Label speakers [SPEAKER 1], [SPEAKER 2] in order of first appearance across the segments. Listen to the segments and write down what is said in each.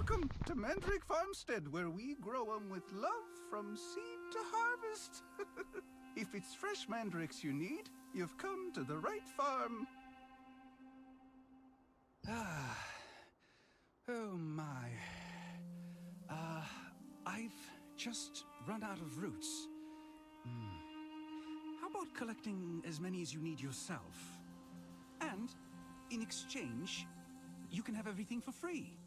[SPEAKER 1] Welcome to Mandrake Farmstead, where we grow 'em with love from seed to harvest. If it's fresh mandrakes you need, you've come to the right farm. Oh my. I've just run out of roots. How about collecting as many as you need yourself? And, in exchange, you can have everything for free.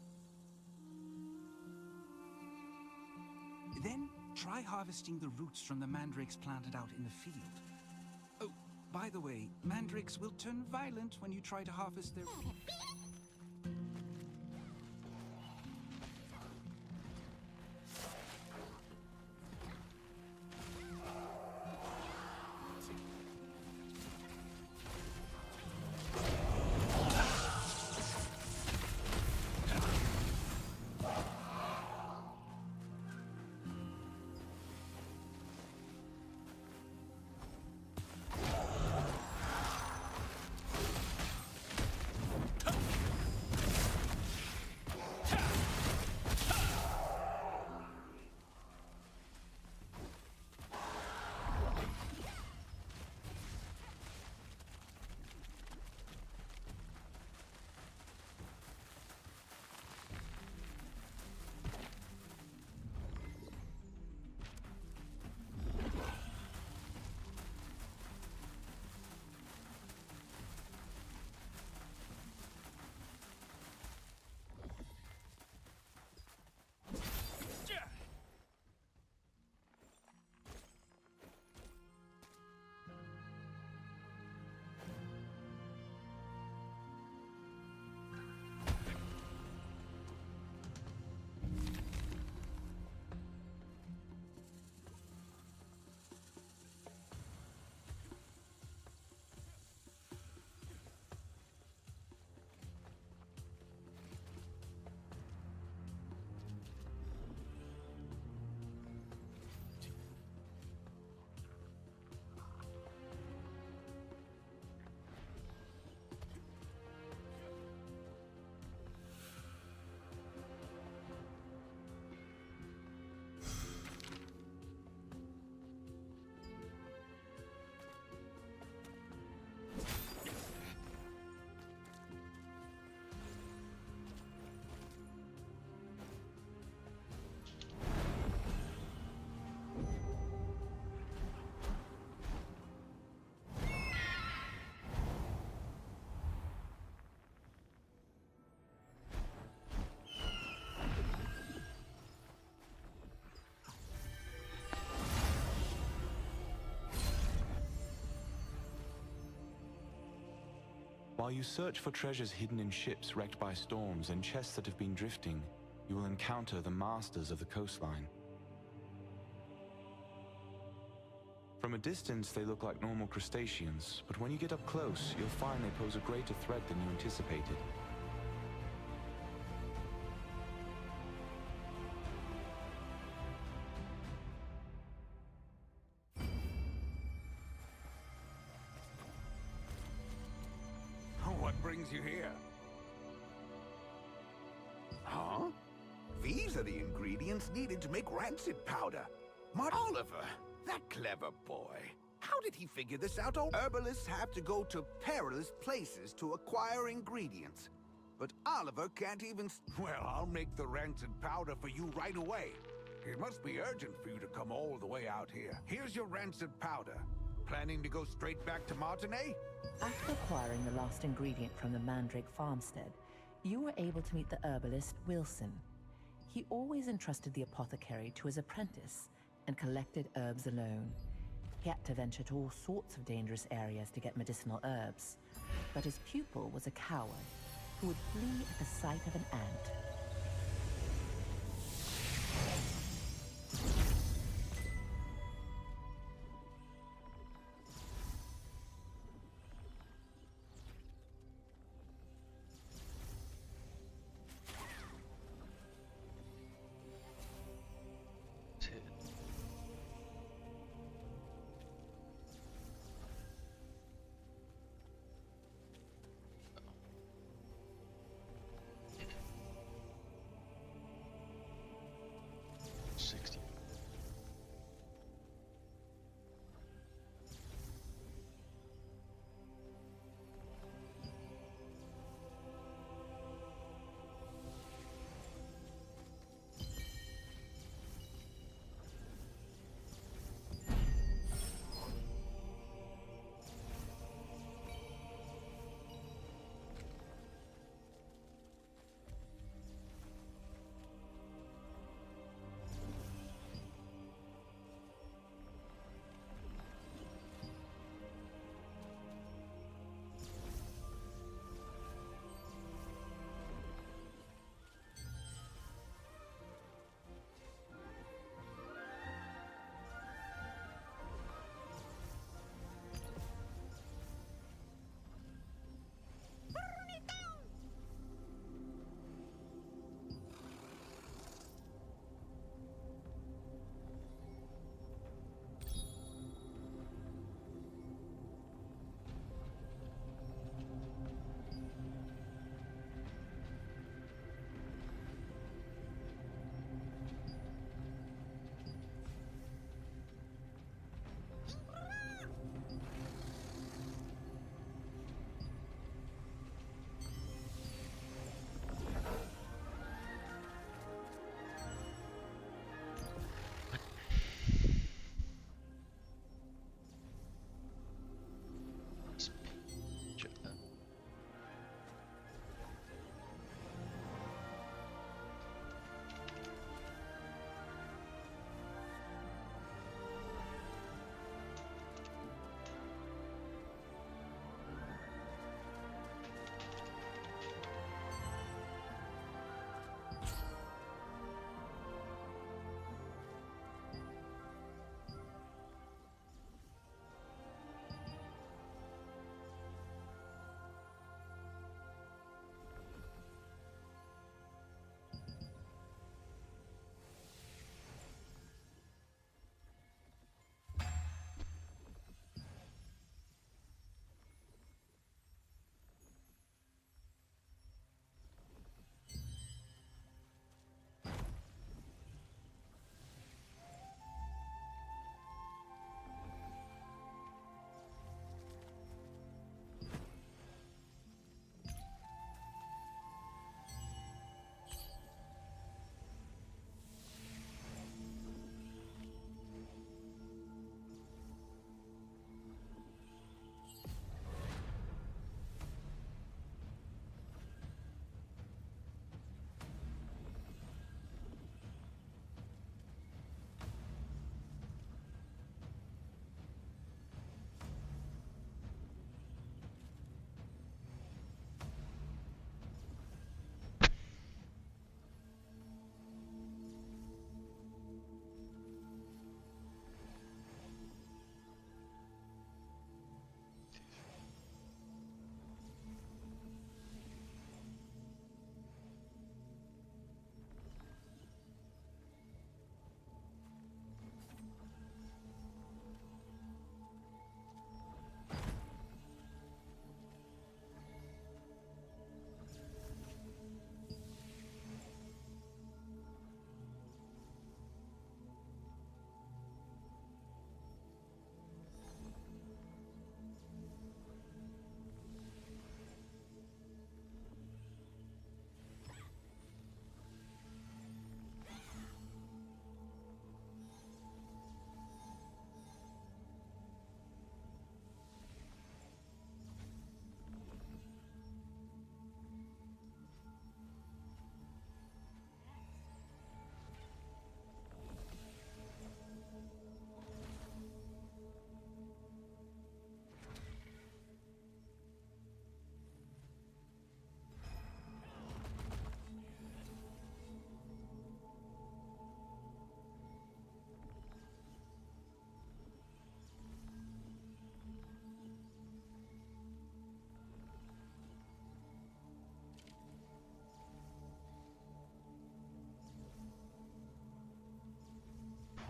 [SPEAKER 1] Then, try harvesting the roots from the mandrakes planted out in the field. Oh, by the way, mandrakes will turn violent when you try to harvest their...
[SPEAKER 2] While you search for treasures hidden in ships wrecked by storms and chests that have been drifting, you will encounter the masters of the coastline. From a distance, they look like normal crustaceans, but when you get up close, you'll find they pose a greater threat than you anticipated.
[SPEAKER 3] What brings you here?
[SPEAKER 4] Huh? These are the ingredients needed to make rancid powder. Oliver, that clever boy. How did he figure this out? Herbalists have to go to perilous places to acquire ingredients. But Oliver can't even...
[SPEAKER 3] Well, I'll make the rancid powder for you right away. It must be urgent for you to come all the way out here. Here's your rancid powder. Planning to go straight back to Martinez?
[SPEAKER 5] After acquiring the last ingredient from the Mandrake farmstead, you were able to meet the herbalist Wilson. He always entrusted the apothecary to his apprentice and collected herbs alone. He had to venture to all sorts of dangerous areas to get medicinal herbs, but his pupil was a coward who would flee at the sight of an ant.
[SPEAKER 6] 60. Check that.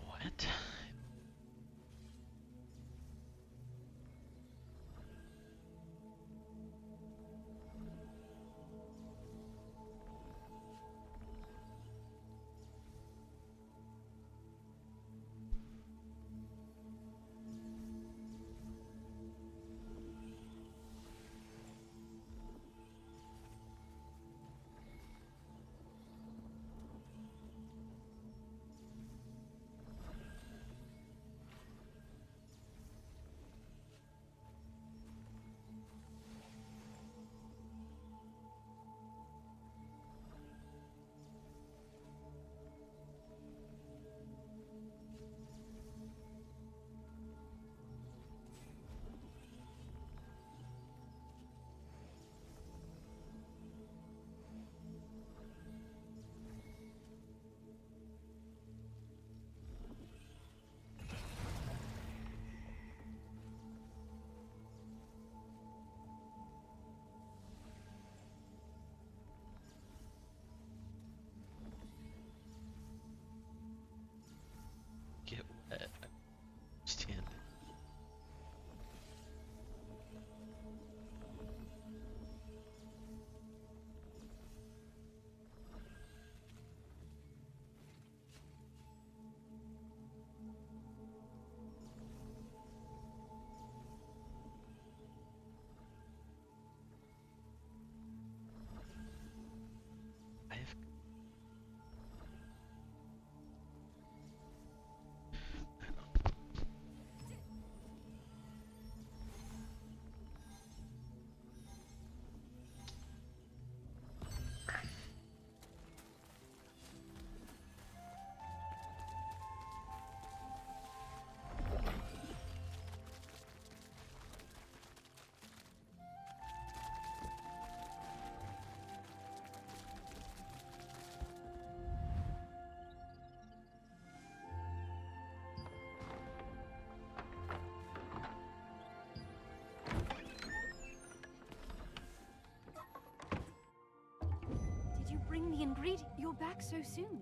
[SPEAKER 6] What? bring the ingredient. You're back so soon.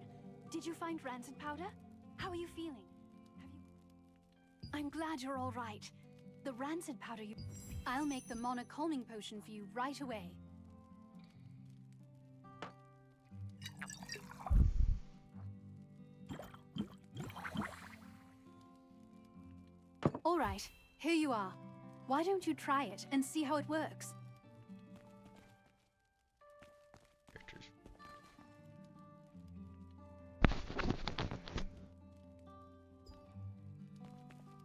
[SPEAKER 6] Did you find rancid powder? How are you feeling? Have you... I'm glad you're all right. The rancid powder you... I'll make the Mana calming potion for you right away. All right, here you are. Why don't you try it and see how it works?
[SPEAKER 7] Characters.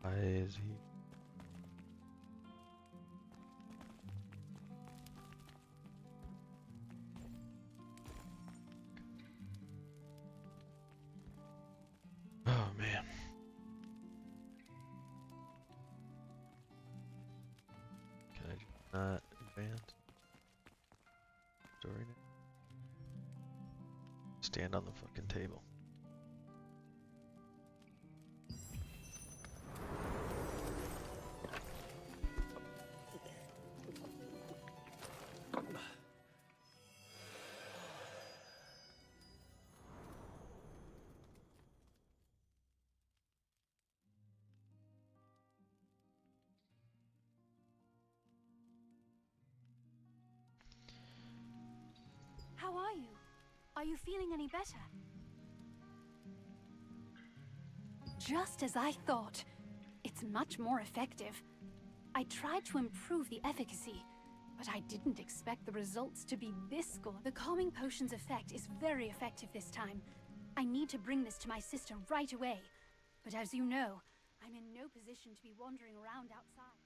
[SPEAKER 7] Why is he? Oh man. Can I not advance? Story now? Stand on the fucking table.
[SPEAKER 6] How are you? Are you feeling any better? Just as I thought. It's much more effective. I tried to improve the efficacy, but I didn't expect the results to be this good. The calming potion's effect is very effective this time. I need to bring this to my sister right away. But as you know, I'm in no position to be wandering around outside.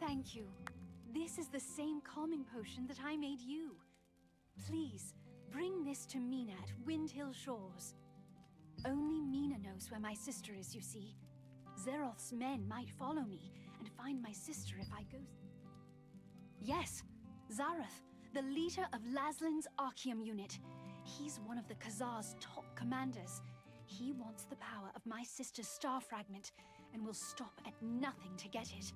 [SPEAKER 6] Thank you. This is the same calming potion that I made you. Please, bring this to Mina at Windhill Shores. Only Mina knows where my sister is, you see. Zeroth's men might follow me and find my sister if I go... Yes, Zarath, the leader of Laslin's Archeum unit. He's one of the Khazar's top commanders. He wants the power of my sister's star fragment and will stop at nothing to get it.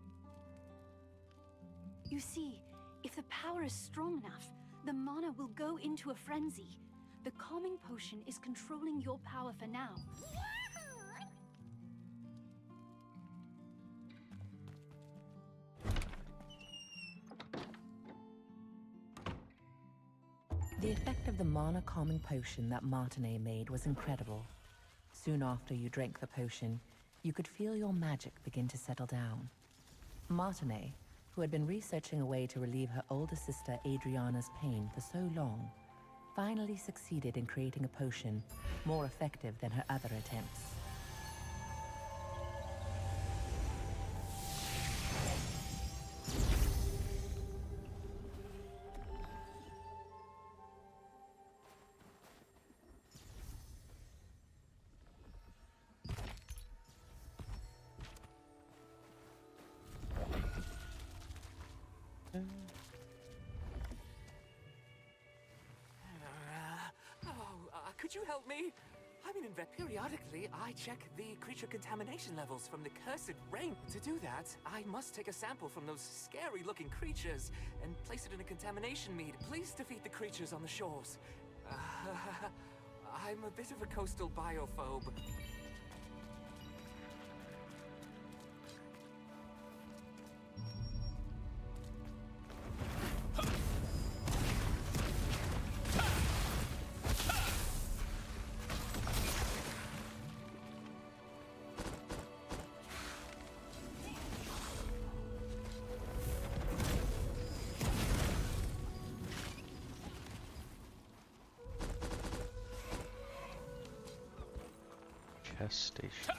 [SPEAKER 6] You see, if the power is strong enough, the mana will go into a frenzy. The calming potion is controlling your power for now.
[SPEAKER 5] The effect of the mana calming potion that Martinet made was incredible. Soon after you drank the potion, you could feel your magic begin to settle down. Martinet, who had been researching a way to relieve her older sister Adriana's pain for so long, finally succeeded in creating a potion more effective than her other attempts.
[SPEAKER 8] Could you help me? I mean, periodically, I check the creature contamination levels from the cursed rain. To do that, I must take a sample from those scary-looking creatures and place it in a contamination mead. Please defeat the creatures on the shores. I'm a bit of a coastal biophobe.
[SPEAKER 7] Station.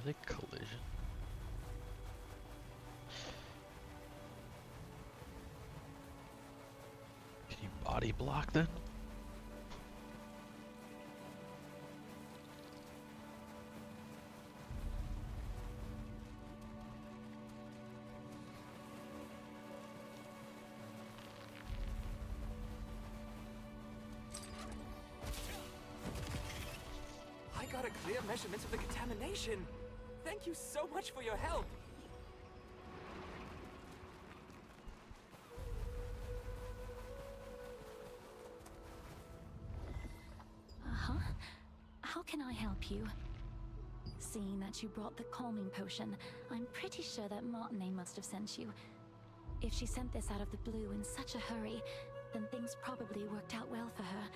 [SPEAKER 7] they collision? Can you body block then?
[SPEAKER 8] I got a clear measurement of the contamination. Thank you so much for your help.
[SPEAKER 9] Uh-huh. How can I help you? Seeing that you brought the calming potion, I'm pretty sure that Martinet must have sent you. If she sent this out of the blue in such a hurry, then things probably worked out well for her.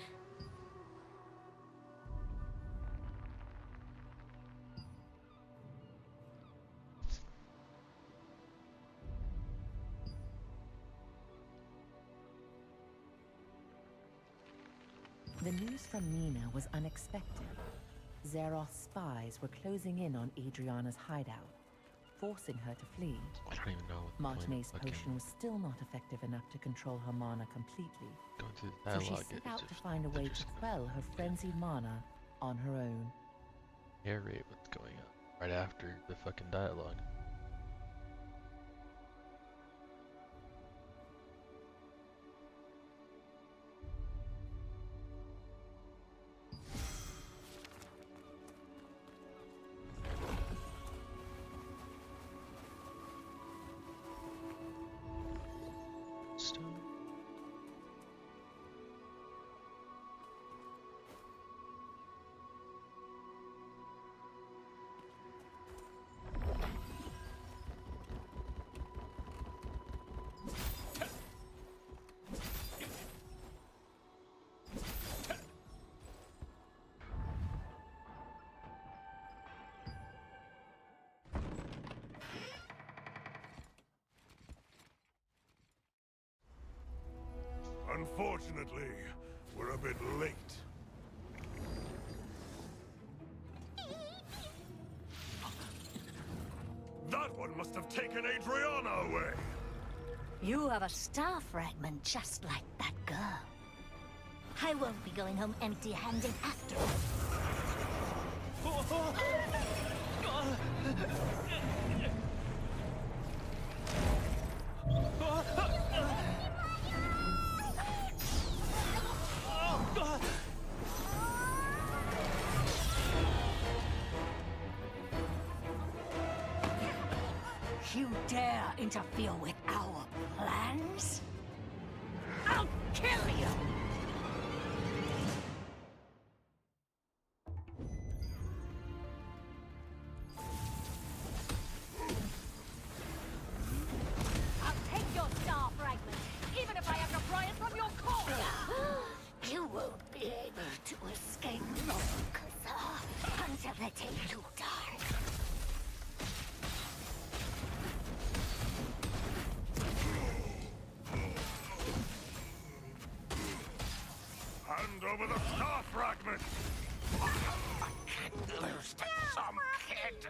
[SPEAKER 5] The news from Mina was unexpected. Zeroth's spies were closing in on Adriana's hideout, forcing her to flee.
[SPEAKER 7] I don't even know what the
[SPEAKER 5] Martinet's
[SPEAKER 7] point of
[SPEAKER 5] potion was still not effective enough to control her mana completely,
[SPEAKER 7] going through the
[SPEAKER 5] so
[SPEAKER 7] dialogue
[SPEAKER 5] she set
[SPEAKER 7] is
[SPEAKER 5] out to
[SPEAKER 7] just
[SPEAKER 5] find a way to
[SPEAKER 7] interesting.
[SPEAKER 5] quell her frenzied mana on her own.
[SPEAKER 7] Narrate what's going on right after the fucking dialogue. Stone.
[SPEAKER 10] Unfortunately, we're a bit late. That one must have taken Adriana away!
[SPEAKER 11] You have a star fragment just like that girl. I won't be going home empty-handed after all. You dare interfere with our plans? I'll kill you! I'll take your star fragment, even if I have to pry it from your core! You won't be able to escape long, Kazar, until the day you die.
[SPEAKER 10] Hand over the star fragment!
[SPEAKER 4] I can't lose to some kid!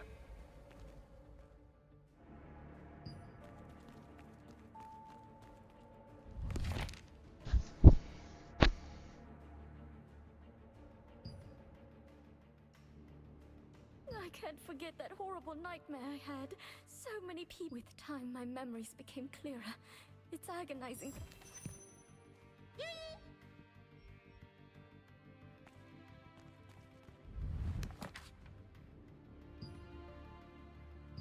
[SPEAKER 9] I can't forget that horrible nightmare I had. So many people. With time, my memories became clearer. It's agonizing.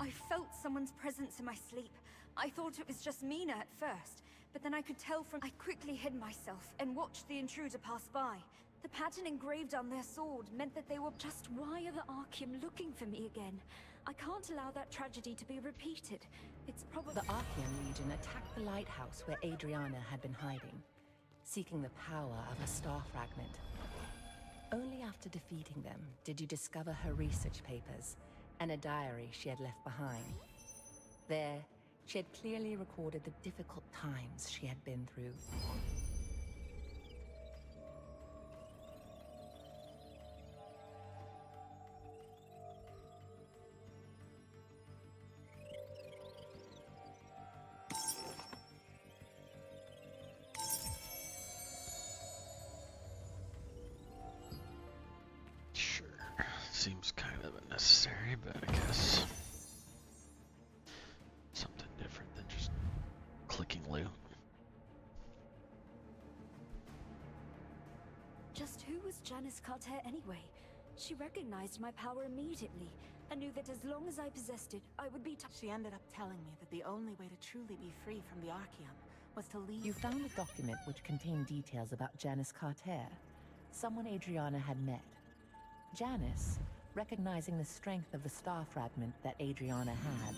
[SPEAKER 6] I felt someone's presence in my sleep. I thought it was just Mina at first, but then I could tell from... I quickly hid myself and watched the intruder pass by. The pattern engraved on their sword meant that they were... Just why are the Archeum looking for me again? I can't allow that tragedy to be repeated. It's probably...
[SPEAKER 5] The Archean Legion attacked the lighthouse where Adriana had been hiding, seeking the power of a star fragment. Only after defeating them did you discover her research papers and a diary she had left behind. There, she had clearly recorded the difficult times she had been through.
[SPEAKER 7] seems kind of unnecessary, but I guess something different than just clicking loot.
[SPEAKER 11] Just who was Janice Carter anyway? She recognized my power immediately, and knew that as long as I possessed it, I would be
[SPEAKER 12] She ended up telling me that the only way to truly be free from the Archeum was to leave.
[SPEAKER 5] You found a document which contained details about Janice Carter, someone Adriana had met. Janice, recognizing the strength of the star fragment that Adriana had,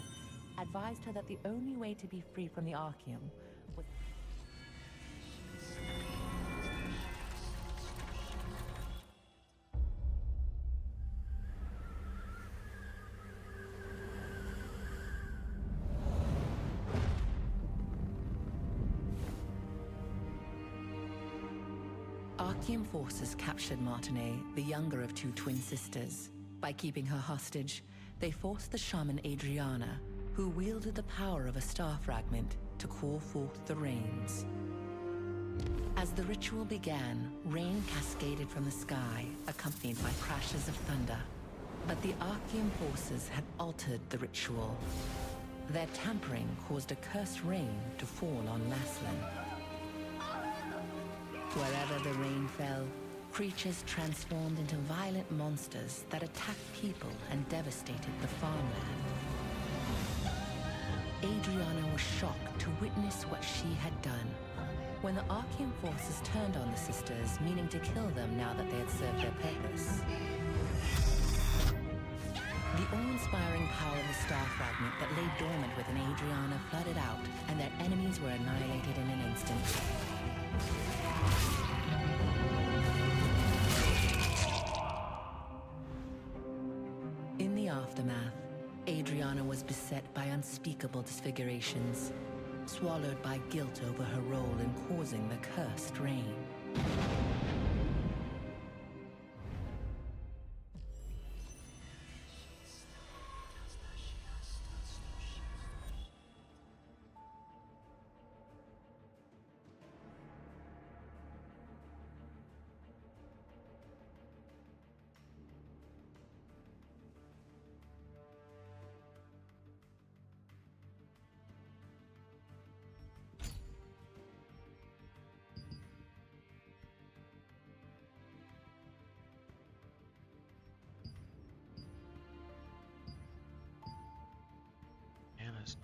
[SPEAKER 5] advised her that the only way to be free from the Archeum was... Archeum forces captured Martinet, the younger of two twin sisters. By keeping her hostage, they forced the shaman Adriana, who wielded the power of a star fragment, to call forth the rains. As the ritual began, rain cascaded from the sky, accompanied by crashes of thunder. But the Archeum forces had altered the ritual. Their tampering caused a cursed rain to fall on Laslan. Wherever the rain fell, creatures transformed into violent monsters that attacked people and devastated the farmland. Adriana was shocked to witness what she had done. When the Archeum forces turned on the sisters, meaning to kill them now that they had served their purpose. The awe-inspiring power of the star fragment that lay dormant within Adriana flooded out, and their enemies were annihilated in an instant. In the aftermath, Adriana was beset by unspeakable disfigurations, swallowed by guilt over her role in causing the cursed rain.
[SPEAKER 7] Anna's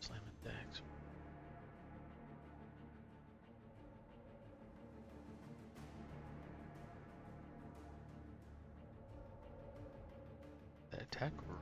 [SPEAKER 7] slamming decks. The attack or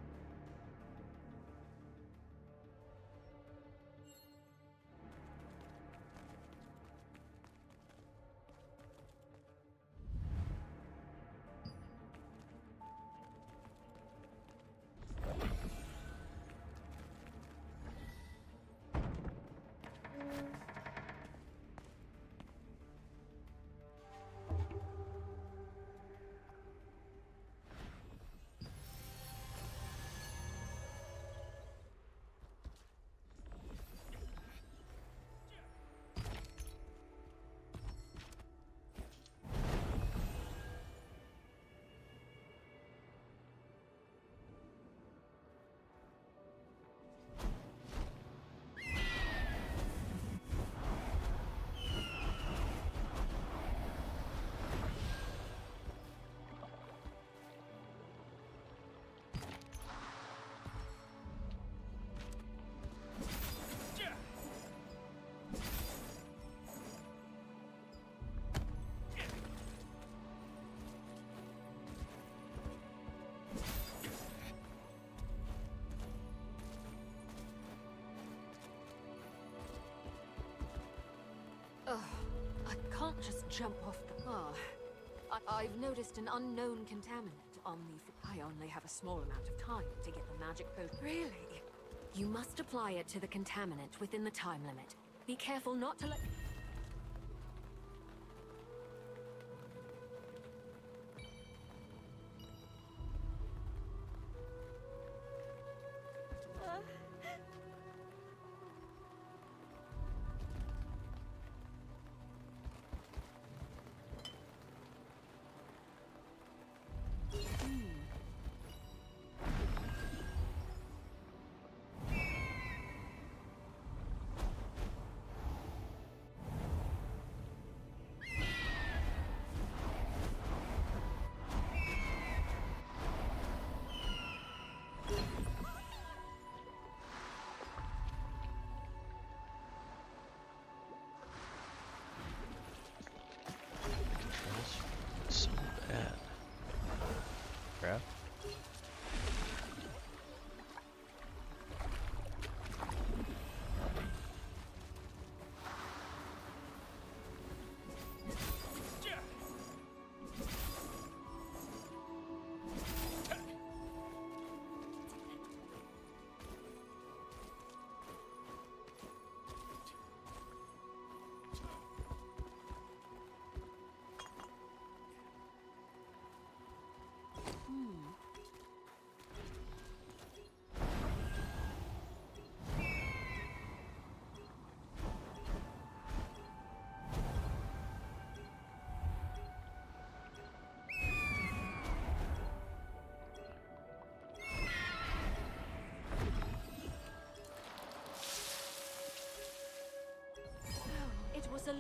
[SPEAKER 6] Ugh, I can't just jump off the... I've noticed an unknown contaminant on the... I only have a small amount of time to get the magic potion. Really? You must apply it to the contaminant within the time limit. Be careful not to let...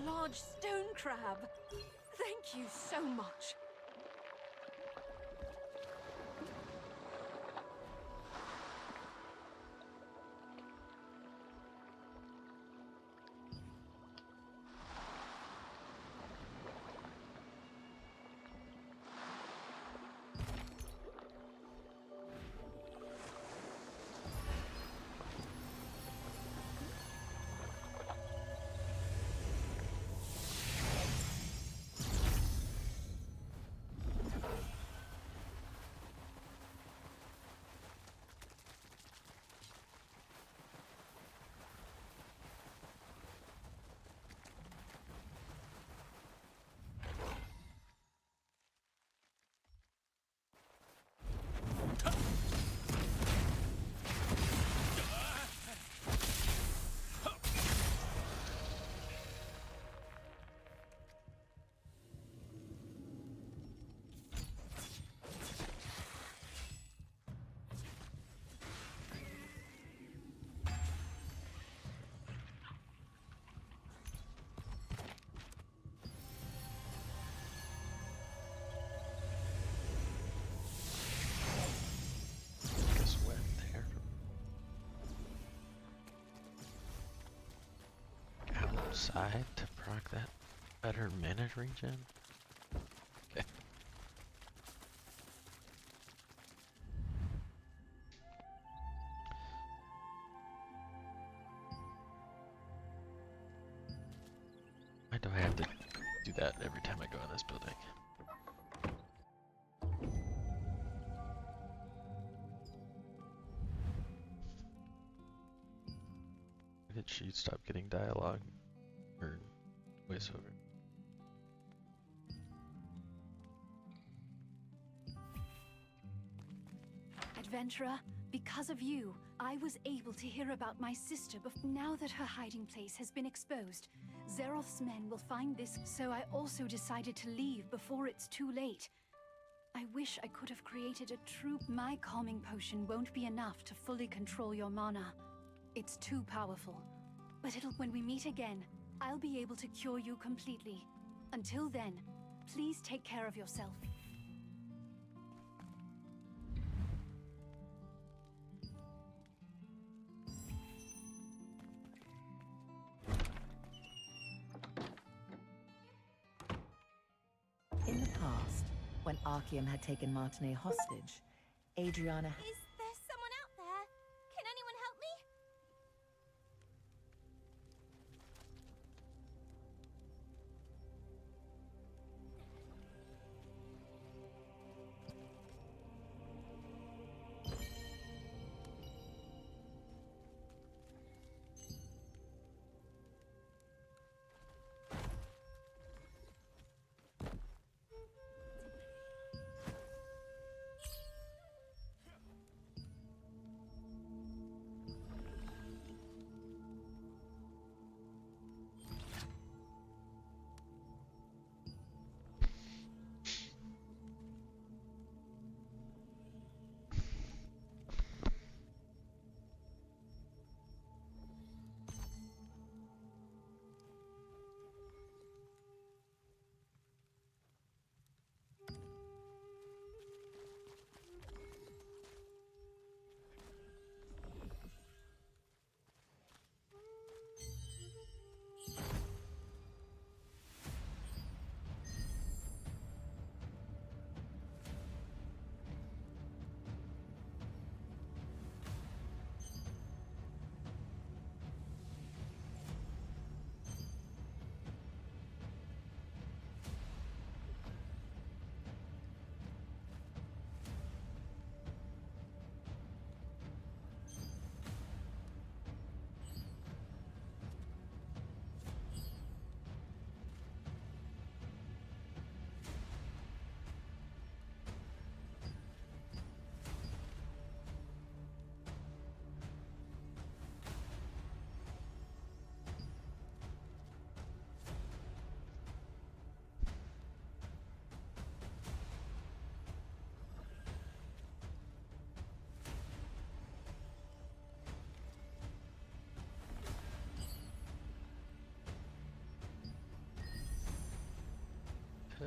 [SPEAKER 6] large stone crab. Thank you so much.
[SPEAKER 7] Outside to proc that better minute regen? Okay. Why do I have to do that every time I go in this building? Why did she stop getting dialogue? Or voiceover?
[SPEAKER 6] Adventurer, because of you, I was able to hear about my sister now that her hiding place has been exposed. Zeroth's men will find this, so I also decided to leave before it's too late. I wish I could have created a true... My calming potion won't be enough to fully control your mana. It's too powerful. But when we meet again, I'll be able to cure you completely. Until then, please take care of yourself.
[SPEAKER 5] In the past, when Archeum had taken Martinet hostage, Adriana...
[SPEAKER 11] Is there someone out there? Can anyone help me?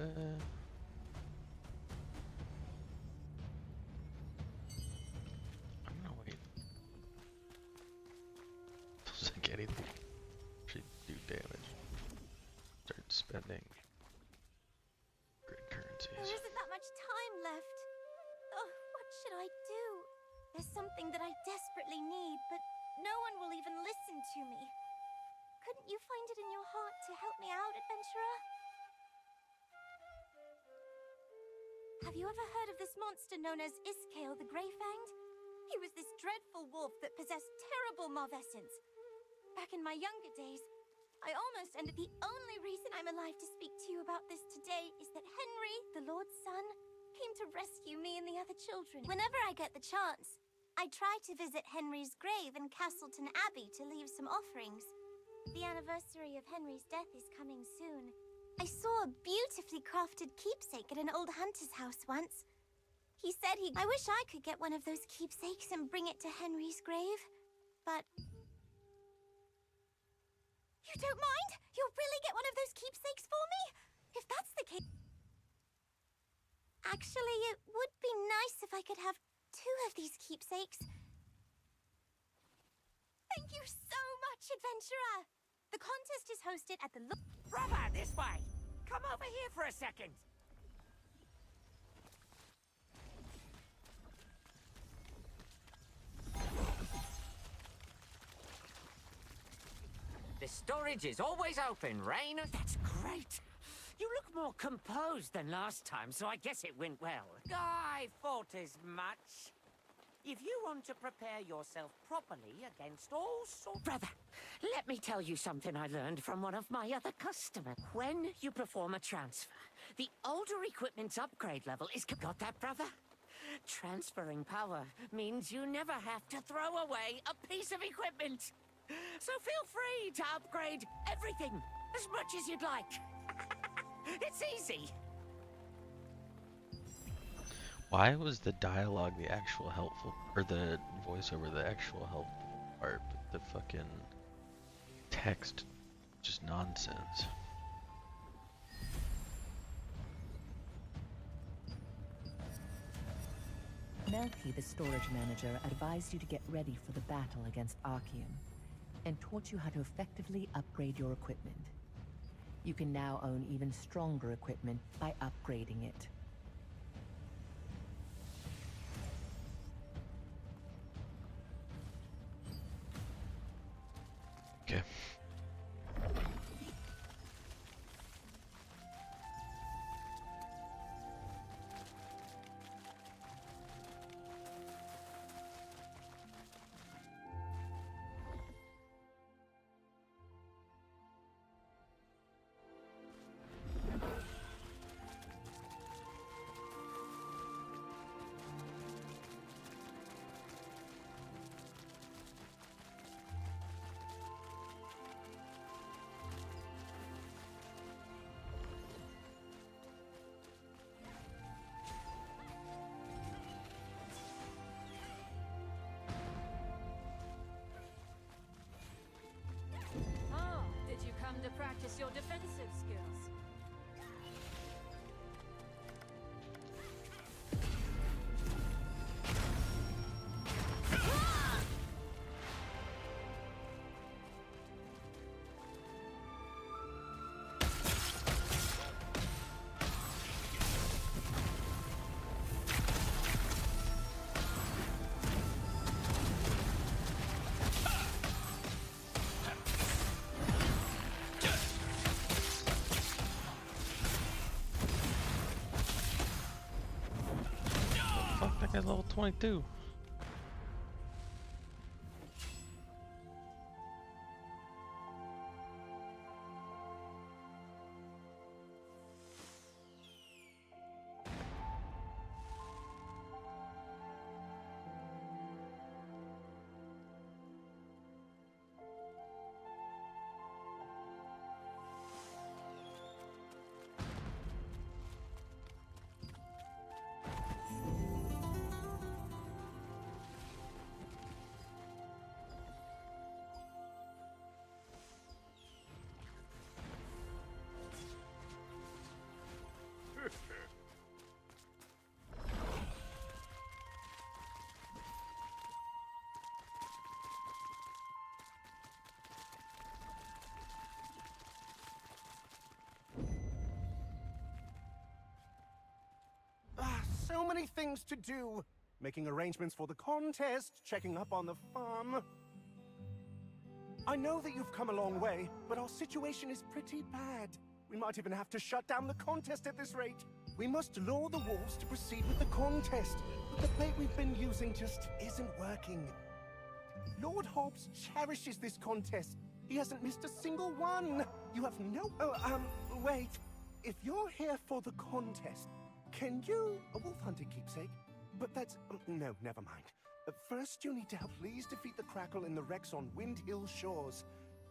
[SPEAKER 7] I'm gonna wait. Doesn't like anything should do damage. Start spending grid currencies.
[SPEAKER 11] There isn't that much time left. Oh, what should I do? There's something that I desperately need, but no one will even listen to me. Couldn't you find it in your heart to help me out, adventurer? Have you ever heard of this monster known as Iskale the Greyfanged? He was this dreadful wolf that possessed terrible malvescence. Back in my younger days, I almost ended. The only reason I'm alive to speak to you about this today is that Henry, the Lord's son, came to rescue me and the other children. Whenever I get the chance, I try to visit Henry's grave in Castleton Abbey to leave some offerings. The anniversary of Henry's death is coming soon. I saw a beautifully crafted keepsake at an old hunter's house once. He said I wish I could get one of those keepsakes and bring it to Henry's grave, but... You don't mind? You'll really get one of those keepsakes for me? If that's the case... Actually, it would be nice if I could have 2 of these keepsakes. Thank you so much, adventurer! The contest is hosted at the...
[SPEAKER 13] Brother, this way! Come over here for a second! The storage is always open, Rain. That's great. You look more composed than last time, so I guess it went well. I thought as much. If you want to prepare yourself properly against all sorts... Brother, let me tell you something I learned from one of my other customers. When you perform a transfer, the older equipment's upgrade level is... Got that, brother? Transferring power means you never have to throw away a piece of equipment. So feel free to upgrade everything as much as you'd like. It's easy.
[SPEAKER 7] Why was the dialogue the actual helpful, or the voiceover the actual helpful part, but the fucking text just nonsense?
[SPEAKER 5] Melfi, the storage manager, advised you to get ready for the battle against Archeum, and taught you how to effectively upgrade your equipment. You can now own even stronger equipment by upgrading it.
[SPEAKER 7] Okay.
[SPEAKER 6] To practice your defensive skills.
[SPEAKER 7] That guy's level 22.
[SPEAKER 14] many things to do. Making arrangements for the contest, checking up on the farm. I know that you've come a long way, but our situation is pretty bad. We might even have to shut down the contest at this rate. We must lure the wolves to proceed with the contest, but the bait we've been using just isn't working. Lord Hobbs cherishes this contest. He hasn't missed a single one. You have no... wait. If you're here for the contest, can you... A wolf hunting keepsake? But that's... no, never mind. First, you need to help please defeat the Crackle in the wrecks on Windhill Shores.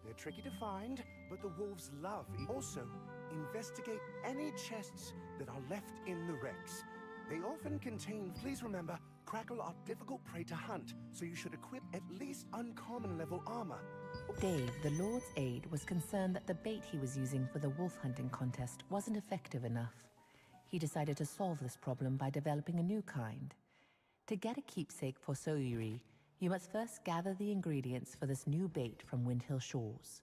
[SPEAKER 14] They're tricky to find, but the wolves love. Also, investigate any chests that are left in the wrecks. They often contain, please remember, Crackle are difficult prey to hunt, so you should equip at least uncommon level armor.
[SPEAKER 5] Dave, the Lord's aide, was concerned that the bait he was using for the wolf hunting contest wasn't effective enough. He decided to solve this problem by developing a new kind. To get a keepsake for Soyuri, you must first gather the ingredients for this new bait from Windhill Shores.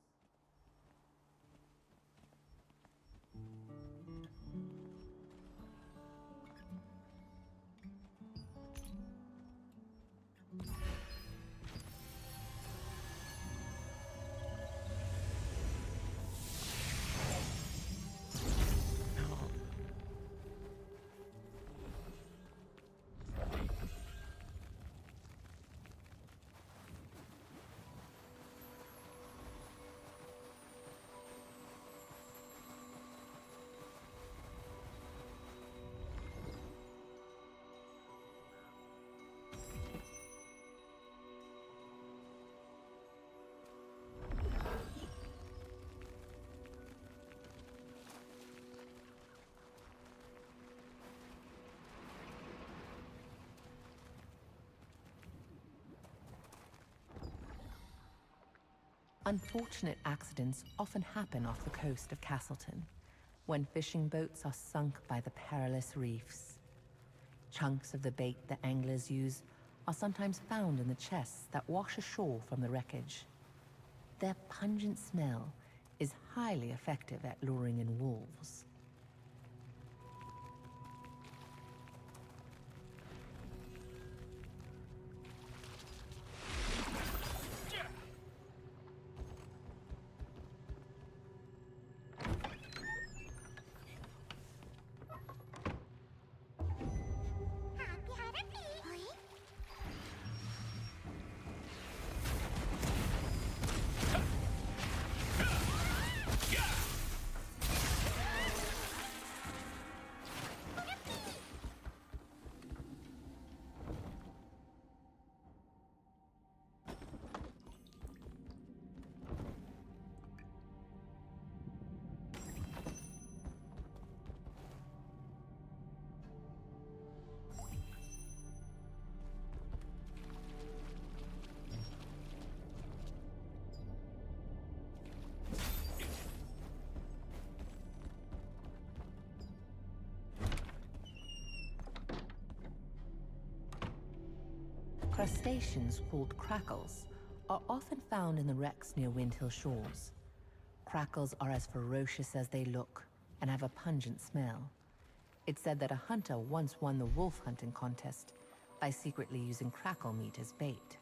[SPEAKER 5] Unfortunate accidents often happen off the coast of Castleton, when fishing boats are sunk by the perilous reefs. Chunks of the bait the anglers use are sometimes found in the chests that wash ashore from the wreckage. Their pungent smell is highly effective at luring in wolves. Crustaceans called crackles are often found in the wrecks near Windhill Shores. Crackles are as ferocious as they look and have a pungent smell. It's said that a hunter once won the wolf hunting contest by secretly using crackle meat as bait.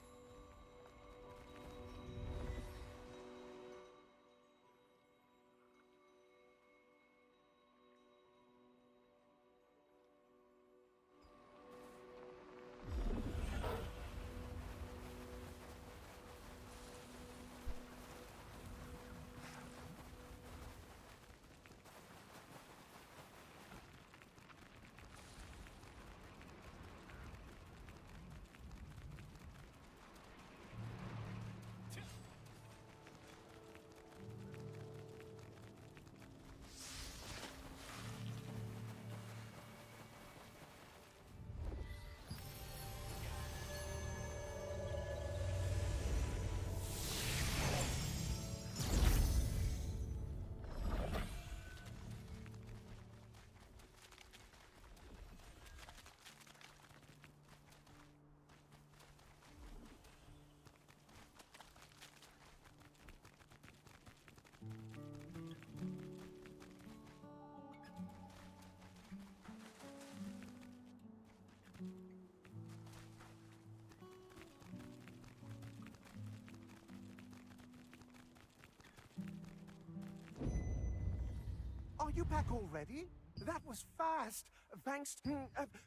[SPEAKER 14] you back already? That was fast. Thanks.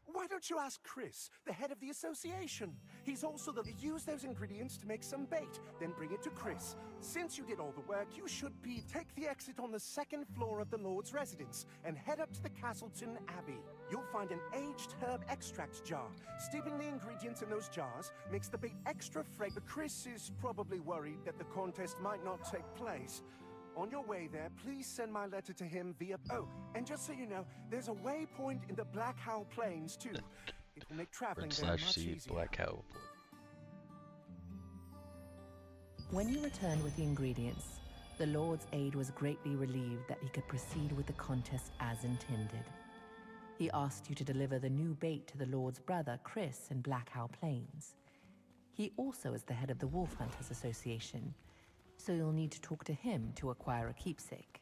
[SPEAKER 14] Why don't you ask Chris, the head of the association? He's also the... Use those ingredients to make some bait, then bring it to Chris. Since you did all the work, you should be... Take the exit on the second floor of the Lord's residence and head up to the Castleton Abbey. You'll find an aged herb extract jar. Steeping the ingredients in those jars makes the bait extra fragrant. Chris is probably worried that the contest might not take place. On your way there, please send my letter to him via... Oh, and just so you know, there's a waypoint in the Black Howl Plains, too. It will make traveling there much
[SPEAKER 7] /C
[SPEAKER 14] easier.
[SPEAKER 7] Black Howl.
[SPEAKER 5] When you returned with the ingredients, the Lord's aide was greatly relieved that he could proceed with the contest as intended. He asked you to deliver the new bait to the Lord's brother, Chris, in Black Howl Plains. He also is the head of the Wolf Hunters Association, so you'll need to talk to him to acquire a keepsake.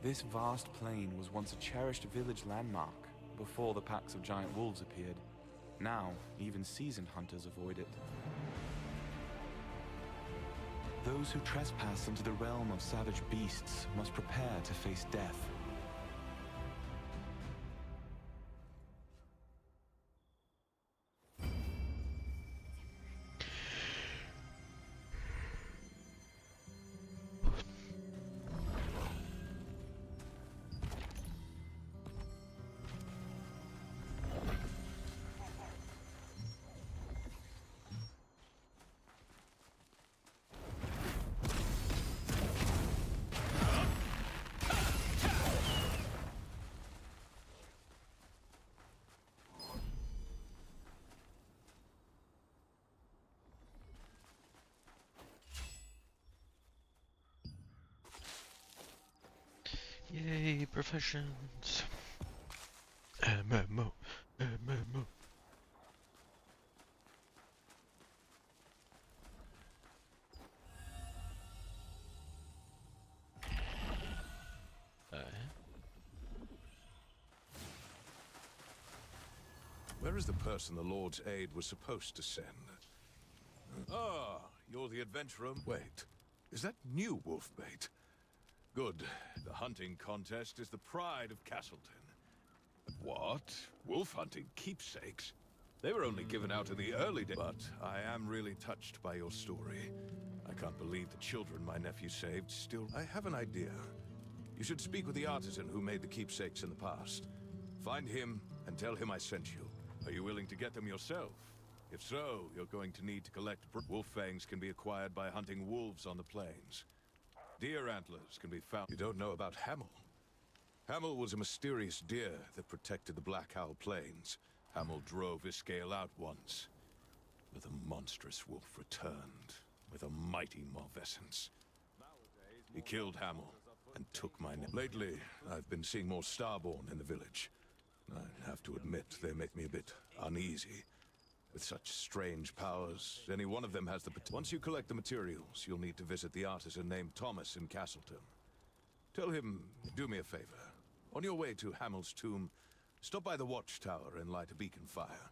[SPEAKER 2] This vast plain was once a cherished village landmark before the packs of giant wolves appeared. Now, even seasoned hunters avoid it. Those who trespass into the realm of savage beasts must prepare to face death.
[SPEAKER 7] Yay, professions. MMO.
[SPEAKER 10] Where is the person the Lord's aide was supposed to send? Ah, you're the adventurer. Wait, is that new wolf bait? Good. The hunting contest is the pride of Castleton. What? Wolf hunting keepsakes? They were only given out in the early days. But I am really touched by your story. I can't believe the children my nephew saved still... I have an idea. You should speak with the artisan who made the keepsakes in the past. Find him and tell him I sent you. Are you willing to get them yourself? If so, you're going to need to collect... Wolf fangs can be acquired by hunting wolves on the plains. Deer antlers can be found... You don't know about Hamel? Hamel was a mysterious deer that protected the Black Howl Plains. Hamel drove Iskael out once, but the monstrous wolf returned with a mighty malfeasance. Nowadays, He killed Hamill and took my name. Lately, I've been seeing more Starborn in the village. I have to admit, they make me a bit uneasy. With such strange powers, any one of them has the potential. Once you collect the materials, you'll need to visit the artisan named Thomas in Castleton. Tell him, do me a favor. On your way to Hamill's tomb, stop by the watchtower and light a beacon fire.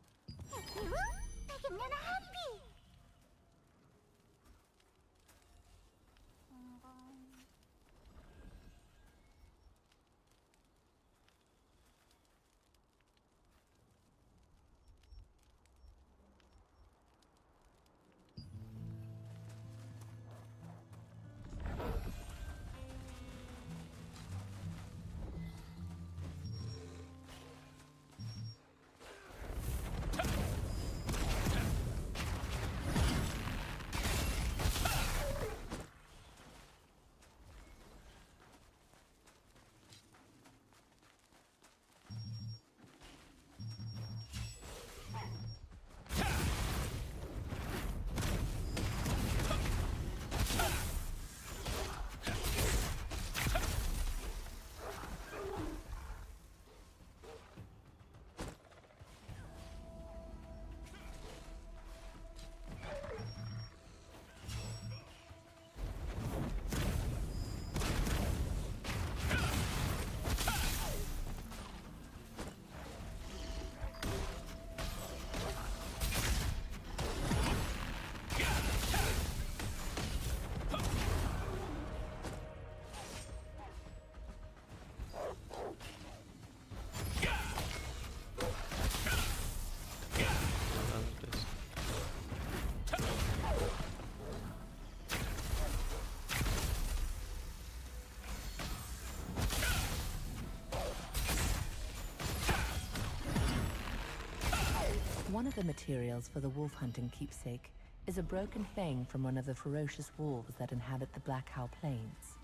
[SPEAKER 5] One of the materials for the wolf hunting keepsake is a broken fang from one of the ferocious wolves that inhabit the Blackhow Plains.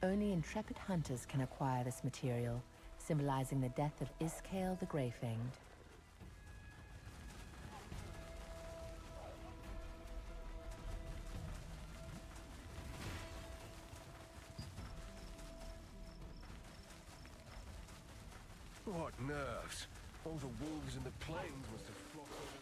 [SPEAKER 5] Only intrepid hunters can acquire this material, symbolizing the death of Iskale the Greyfanged.
[SPEAKER 15] What nerves! All the wolves in the plains must have flocked over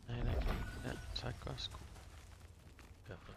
[SPEAKER 15] there.
[SPEAKER 7] Aynen. Ja, tack, varsågod. Jävlar.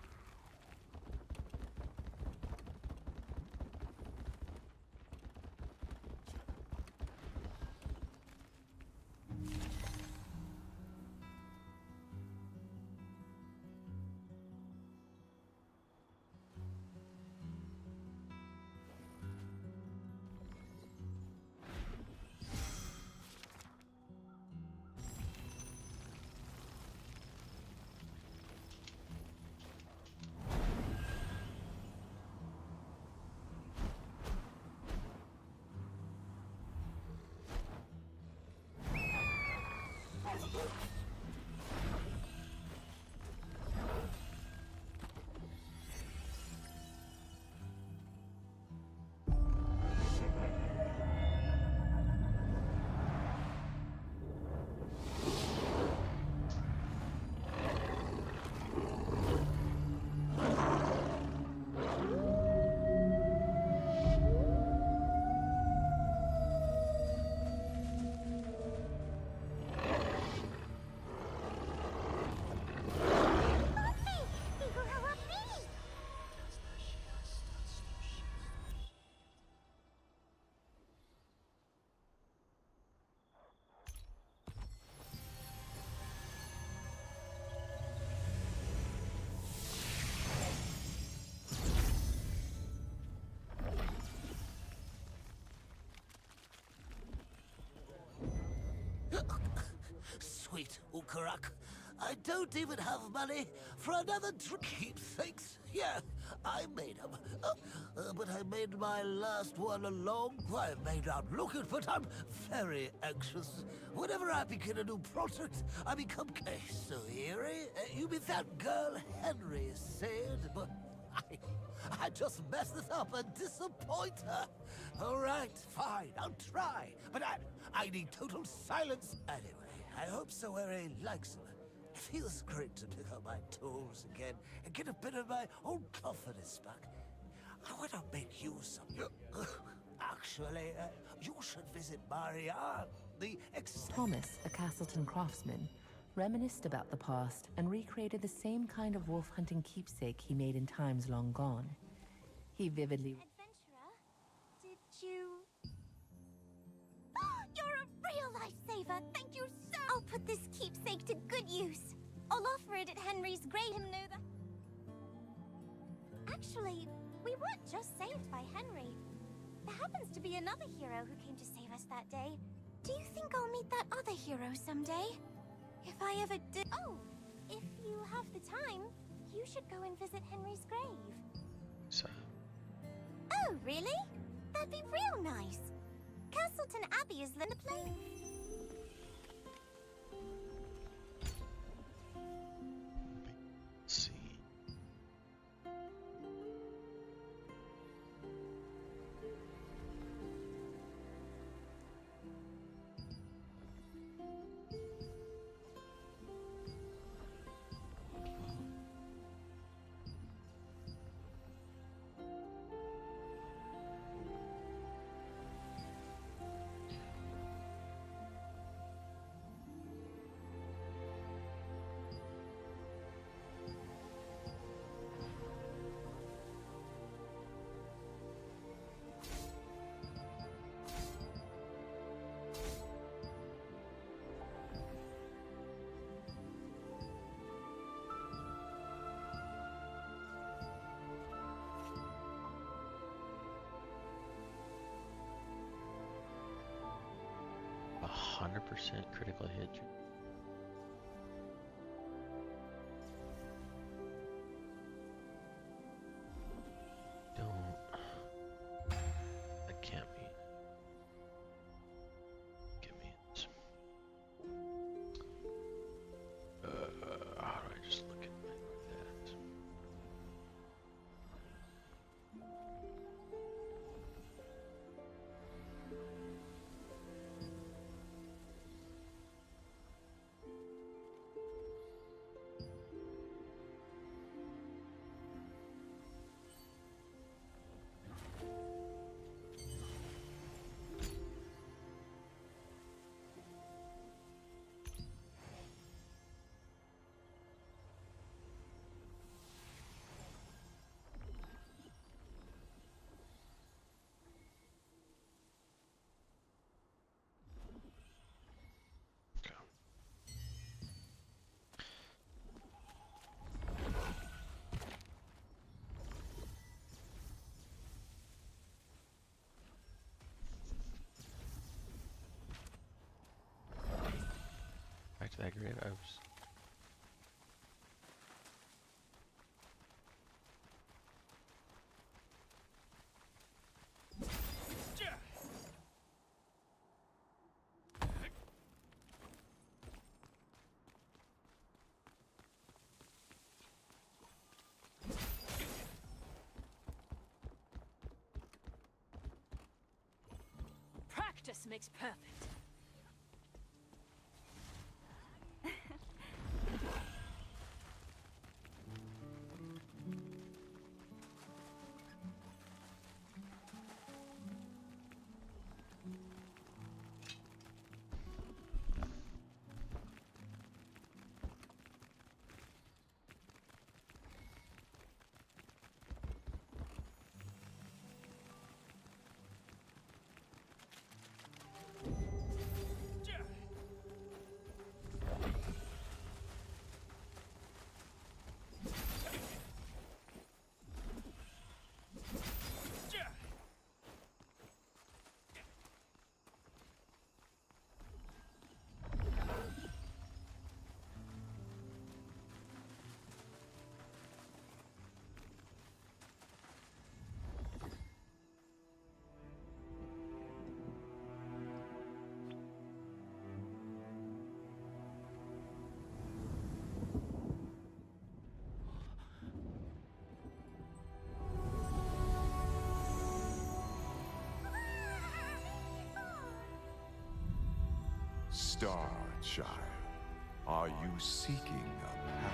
[SPEAKER 16] Sweet Ukurak, I don't even have money for another keepsakes. Yeah, I made them. But I made my last one a long while made out looking, but I'm very anxious. Whenever I begin a new project, I become... So, Eerie, you meet that girl Henry said, but I just mess this up and disappoint her. All right, fine, I'll try. But I need total silence. Anyway, I hope Sawere likes them. It feels great to pick up my tools again and get a bit of my old confidence back. I want to make you some... Actually, you should visit Marianne, the
[SPEAKER 5] Thomas, a Castleton craftsman, reminisced about the past and recreated the same kind of wolf hunting keepsake he made in times long gone. He vividly...
[SPEAKER 11] Adventurer, did you... You're a real lifesaver! Thank you so... I'll put this keepsake to good use. I'll offer it at Henry's grave and know that... Actually, we weren't just saved by Henry. There happens to be another hero who came to save us that day. Do you think I'll meet that other hero someday? If I ever did... Oh, if you have the time, you should go and visit Henry's grave.
[SPEAKER 7] So...
[SPEAKER 11] Oh, really? That'd be real nice. Castleton Abbey is in the plane.
[SPEAKER 7] Let's see. A 100% critical hit. That can't be. Give me it. How do I just look at that? Back to that grave. I was...
[SPEAKER 6] Practice makes perfect.
[SPEAKER 17] Star Child, are you seeking a path?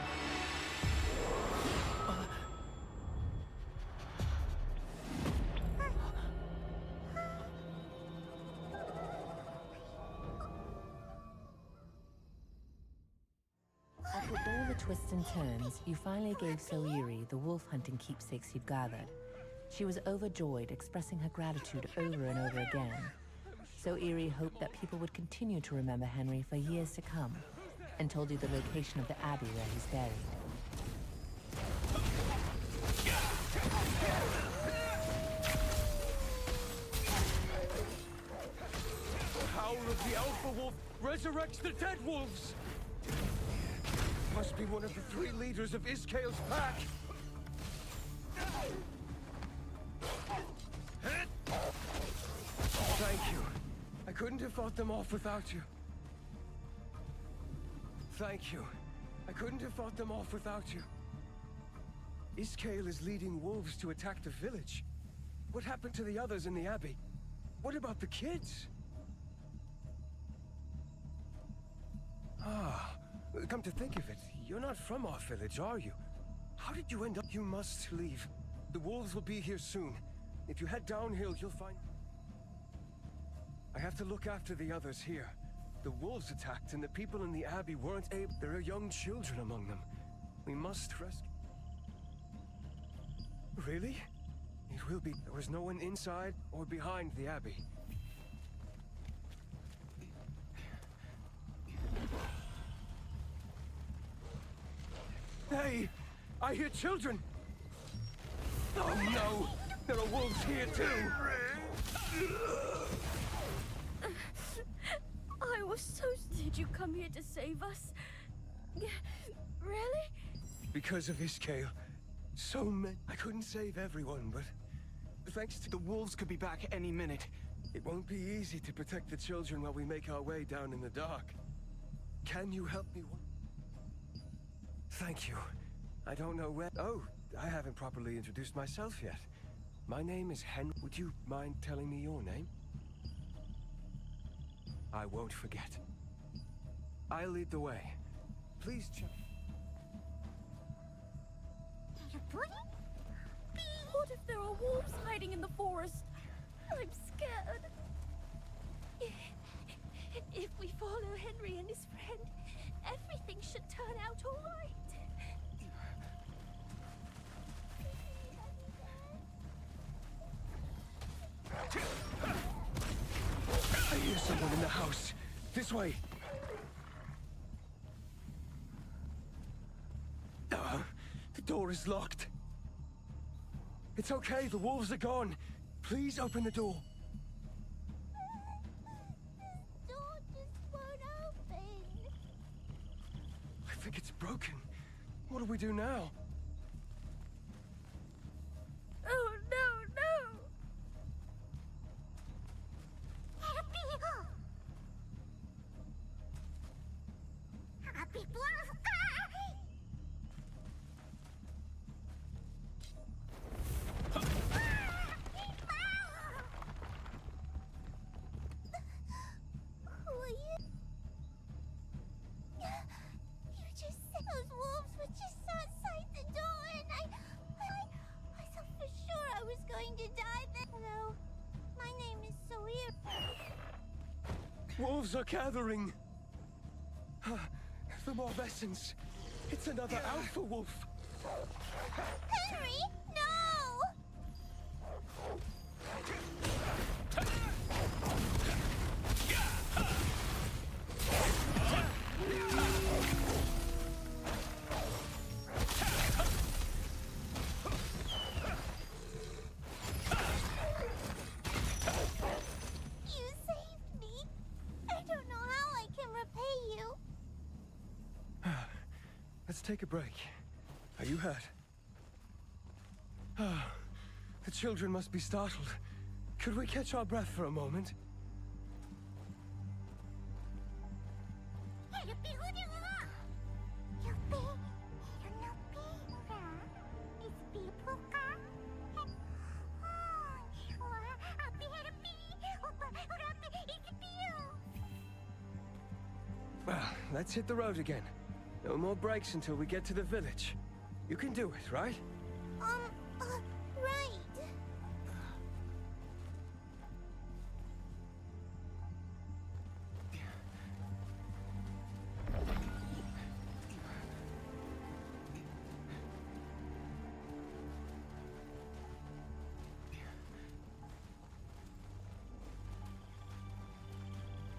[SPEAKER 5] After all the twists and turns, you finally gave Soiri the wolf hunting keepsakes you'd gathered. She was overjoyed, expressing her gratitude over and over again. Soiri hoped that people would continue to remember Henry for years to come, and told you the location of the abbey where he's buried.
[SPEAKER 15] The howl of the Alpha Wolf resurrects the dead wolves! Must be one of the 3 leaders of Iskale's pack! Thank you. I couldn't have fought them off without you. Thank you. I couldn't have fought them off without you. Iskale is leading wolves to attack the village. What happened to the others in the abbey? What about the kids? Ah, come to think of it, you're not from our village, are you? How did you end up? You must leave. The wolves will be here soon. If you head downhill, you'll find... I have to look after the others here. The wolves attacked, and the people in the abbey weren't able... There are young children among them. We must rescue... Really? It will be... There was no one inside or behind the abbey. Hey! I hear children! Oh no! There are wolves here too!
[SPEAKER 18] I was so... Did you come here to save us? Really?
[SPEAKER 15] Because of Iskale. So many... I couldn't save everyone, but... Thanks to...
[SPEAKER 1] The wolves could be back any minute.
[SPEAKER 15] It won't be easy to protect the children while we make our way down in the dark. Can you help me? Thank you. I don't know where... Oh, I haven't properly introduced myself yet. My name is Henry. Would you mind telling me your name? I won't forget. I'll lead the way. Please check...
[SPEAKER 18] What if there are wolves hiding in the forest? I'm scared. If we follow Henry and his friend, everything should turn out all right.
[SPEAKER 15] I hear someone in the house. This way. The door is locked. It's okay, the wolves are gone. Please open the door.
[SPEAKER 11] This door just won't open.
[SPEAKER 15] I think it's broken. What do we do now?
[SPEAKER 18] Oh, no, no!
[SPEAKER 11] Those wolves were just outside the door, and I thought for sure I was going to die then. Hello, my name is Soir.
[SPEAKER 15] Wolves are gathering. The Morvessens. It's another Alpha Wolf.
[SPEAKER 11] Henry, no!
[SPEAKER 15] Let's take a break. Are you hurt? The children must be startled. Could we catch our breath for a moment? let's hit the road again. No more breaks until we get to the village. You can do it, right?
[SPEAKER 18] Right.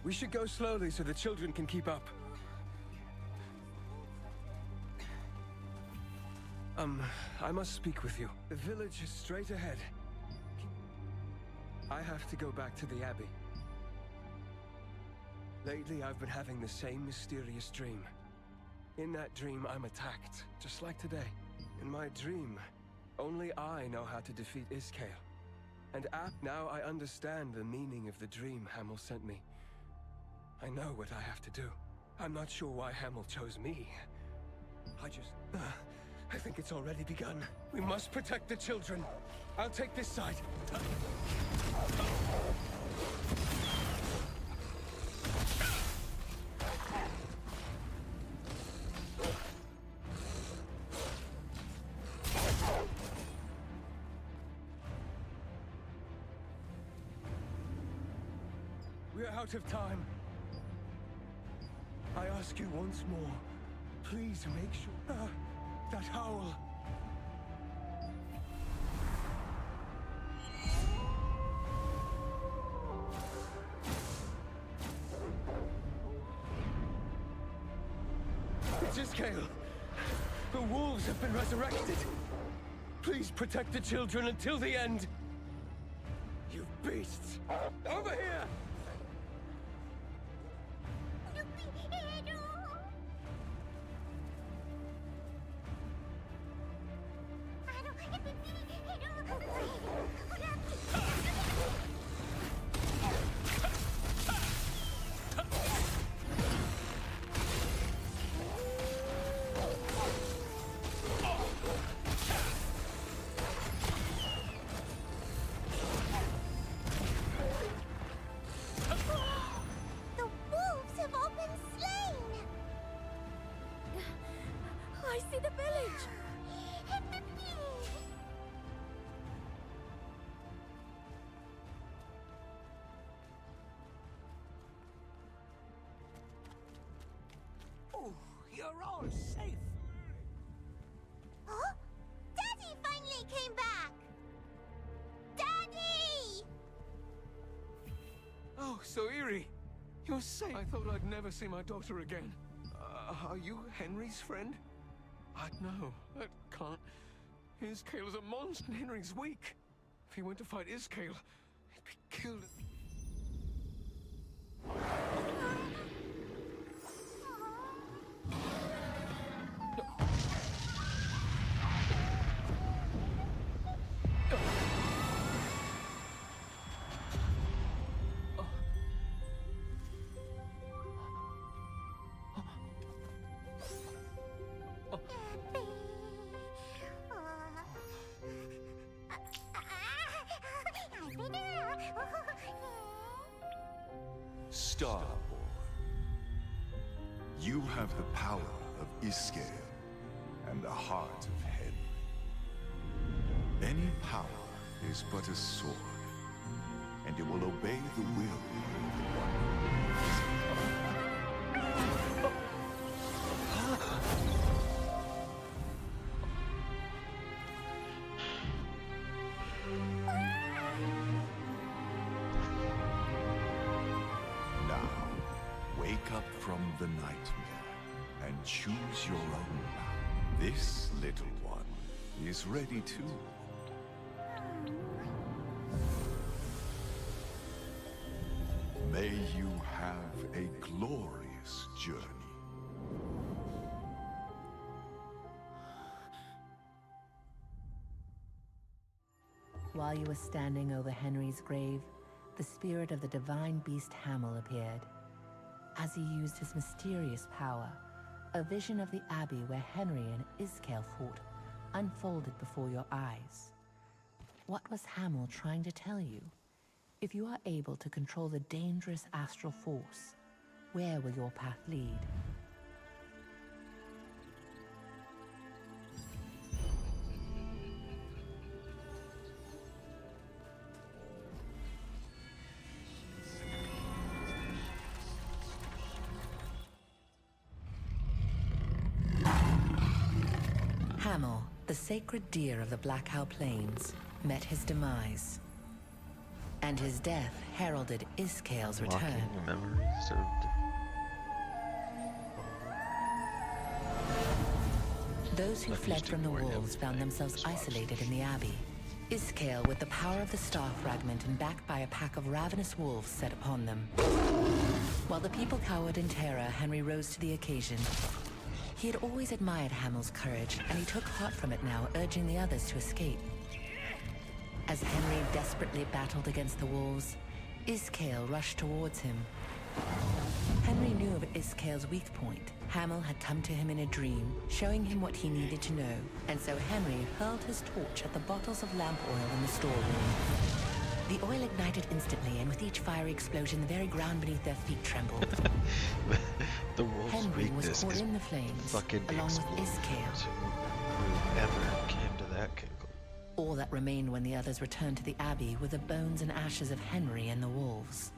[SPEAKER 15] We should go slowly so the children can keep up. I must speak with you. The village is straight ahead. I have to go back to the Abbey. Lately, I've been having the same mysterious dream. In that dream, I'm attacked, just like today. In my dream, only I know how to defeat Iskale. And now I understand the meaning of the dream Hamel sent me. I know what I have to do. I'm not sure why Hamel chose me. I think it's already begun. We must protect the children. I'll take this side. We're out of time. I ask you once more, please make sure that howl. It's Iskale. The wolves have been resurrected. Please protect the children until the end. You beasts! Over here!
[SPEAKER 16] You're all safe.
[SPEAKER 18] Huh? Daddy finally came back! Daddy!
[SPEAKER 19] Oh, Soiri! You're safe. I thought I'd never see my daughter again. Are you Henry's friend? No, that can't. Iskale is a monster. Henry's weak. If he went to fight Iskale, he'd be killed.
[SPEAKER 17] Starborn, you have the power of Iskale and the heart of Henry. Any power is but a sword, and it will obey the will of the one. From the nightmare and choose your own path. This little one is ready too. May you have a glorious journey.
[SPEAKER 5] While you were standing over Henry's grave, the spirit of the divine beast Hamel appeared. As he used his mysterious power, a vision of the Abbey where Henry and Iskale fought unfolded before your eyes. What was Hamel trying to tell you? If you are able to control the dangerous astral force, where will your path lead? Hamel, the sacred deer of the Black Owl Plains, met his demise. And his death heralded Iskale's return.
[SPEAKER 7] Unlocking memories of...
[SPEAKER 5] Those who fled from the wolves found themselves isolated in the Abbey. Iskale, with the power of the Star Fragment and backed by a pack of ravenous wolves, set upon them. While the people cowered in terror, Henry rose to the occasion. He had always admired Hamel's courage, and he took heart from it now, urging the others to escape. As Henry desperately battled against the wolves, Iskale rushed towards him. Henry knew of Iskale's weak point. Hamel had come to him in a dream, showing him what he needed to know, and so Henry hurled his torch at the bottles of lamp oil in the storeroom. The oil ignited instantly, and with each fiery explosion, the very ground beneath their feet trembled.
[SPEAKER 7] The wolf's
[SPEAKER 5] Henry was
[SPEAKER 7] weakness
[SPEAKER 5] caught
[SPEAKER 7] is
[SPEAKER 5] in the flames,
[SPEAKER 7] fucking
[SPEAKER 5] along with
[SPEAKER 7] explosions.
[SPEAKER 5] Iskale.
[SPEAKER 7] Whoever came to that conclusion.
[SPEAKER 5] All that remained when the others returned to the Abbey were the bones and ashes of Henry and the wolves.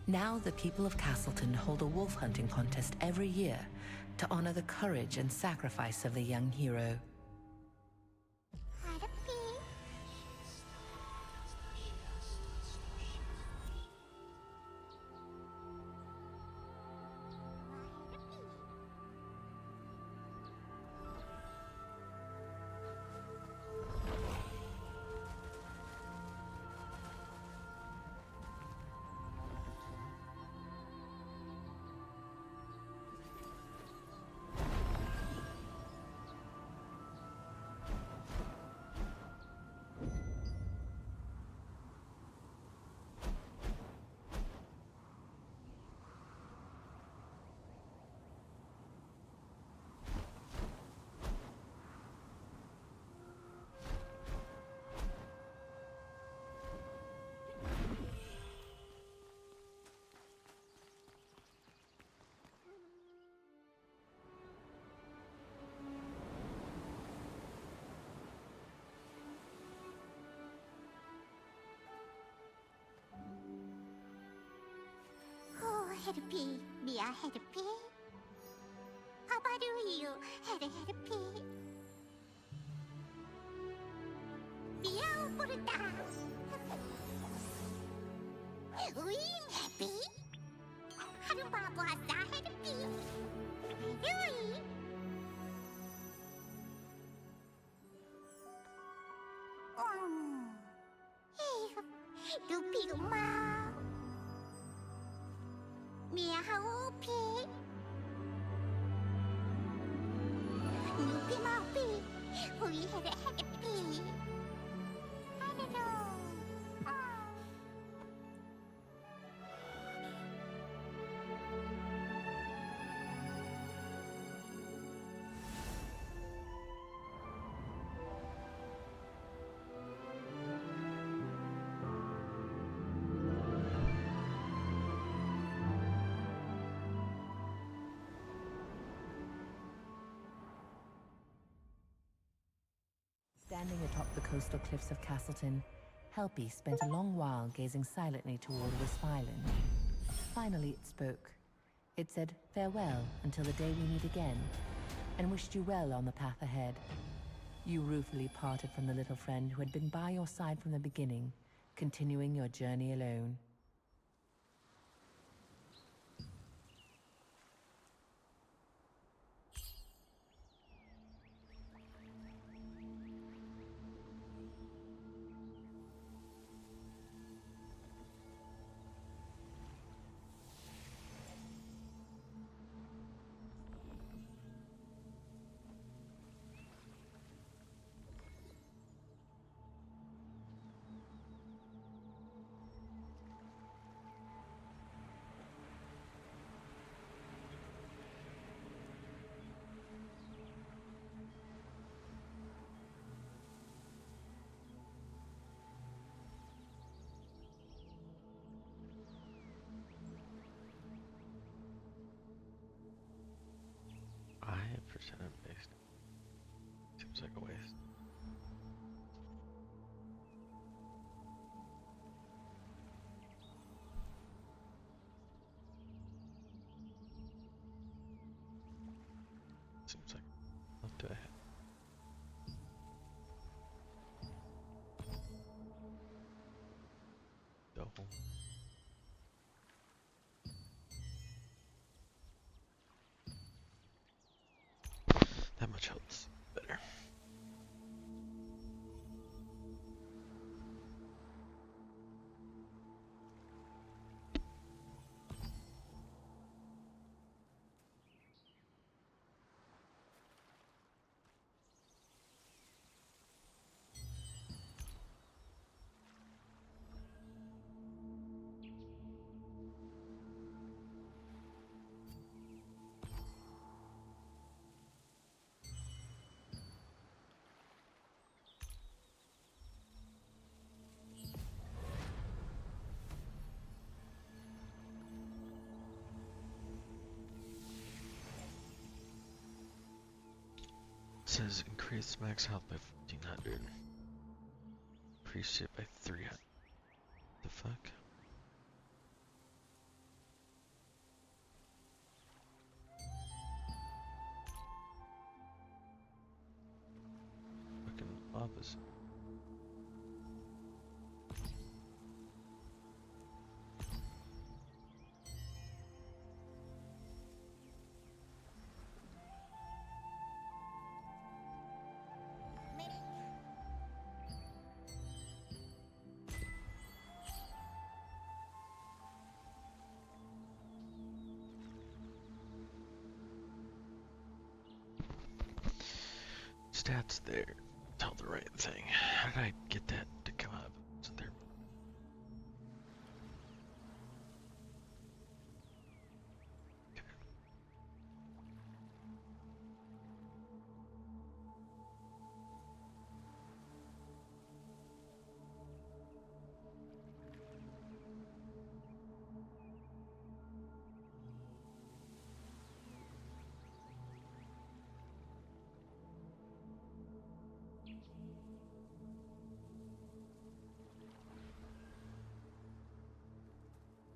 [SPEAKER 5] Now the people of Castleton hold a wolf hunting contest every year to honor the courage and sacrifice of the young hero.
[SPEAKER 11] Headpie, be a headpie. How about you, headpie? Be a Buddha. Win happy. Harumba Blasta headpie. Really? Dupi ma. Mia Haupi. Lupi Maupi. We had a happy. I don't know.
[SPEAKER 5] Standing atop the coastal cliffs of Castleton, Helpy spent a long while gazing silently toward Wisp Island. Finally it spoke. It said farewell until the day we meet again, and wished you well on the path ahead. You ruefully parted from the little friend who had been by your side from the beginning, continuing your journey alone.
[SPEAKER 7] Percentage based. Seems like a waste. Seems like not to ahead. helpful. That much helps. Better. It says increase max health by 1500. Increase it by 300. The fuck? Fucking opposite. Stats there. Tell the right thing. How did I get that to come up? So there.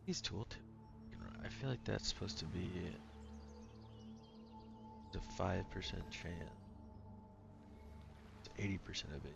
[SPEAKER 7] These tooltip. I feel like that's supposed to be a 5% chance. It's 80% of it.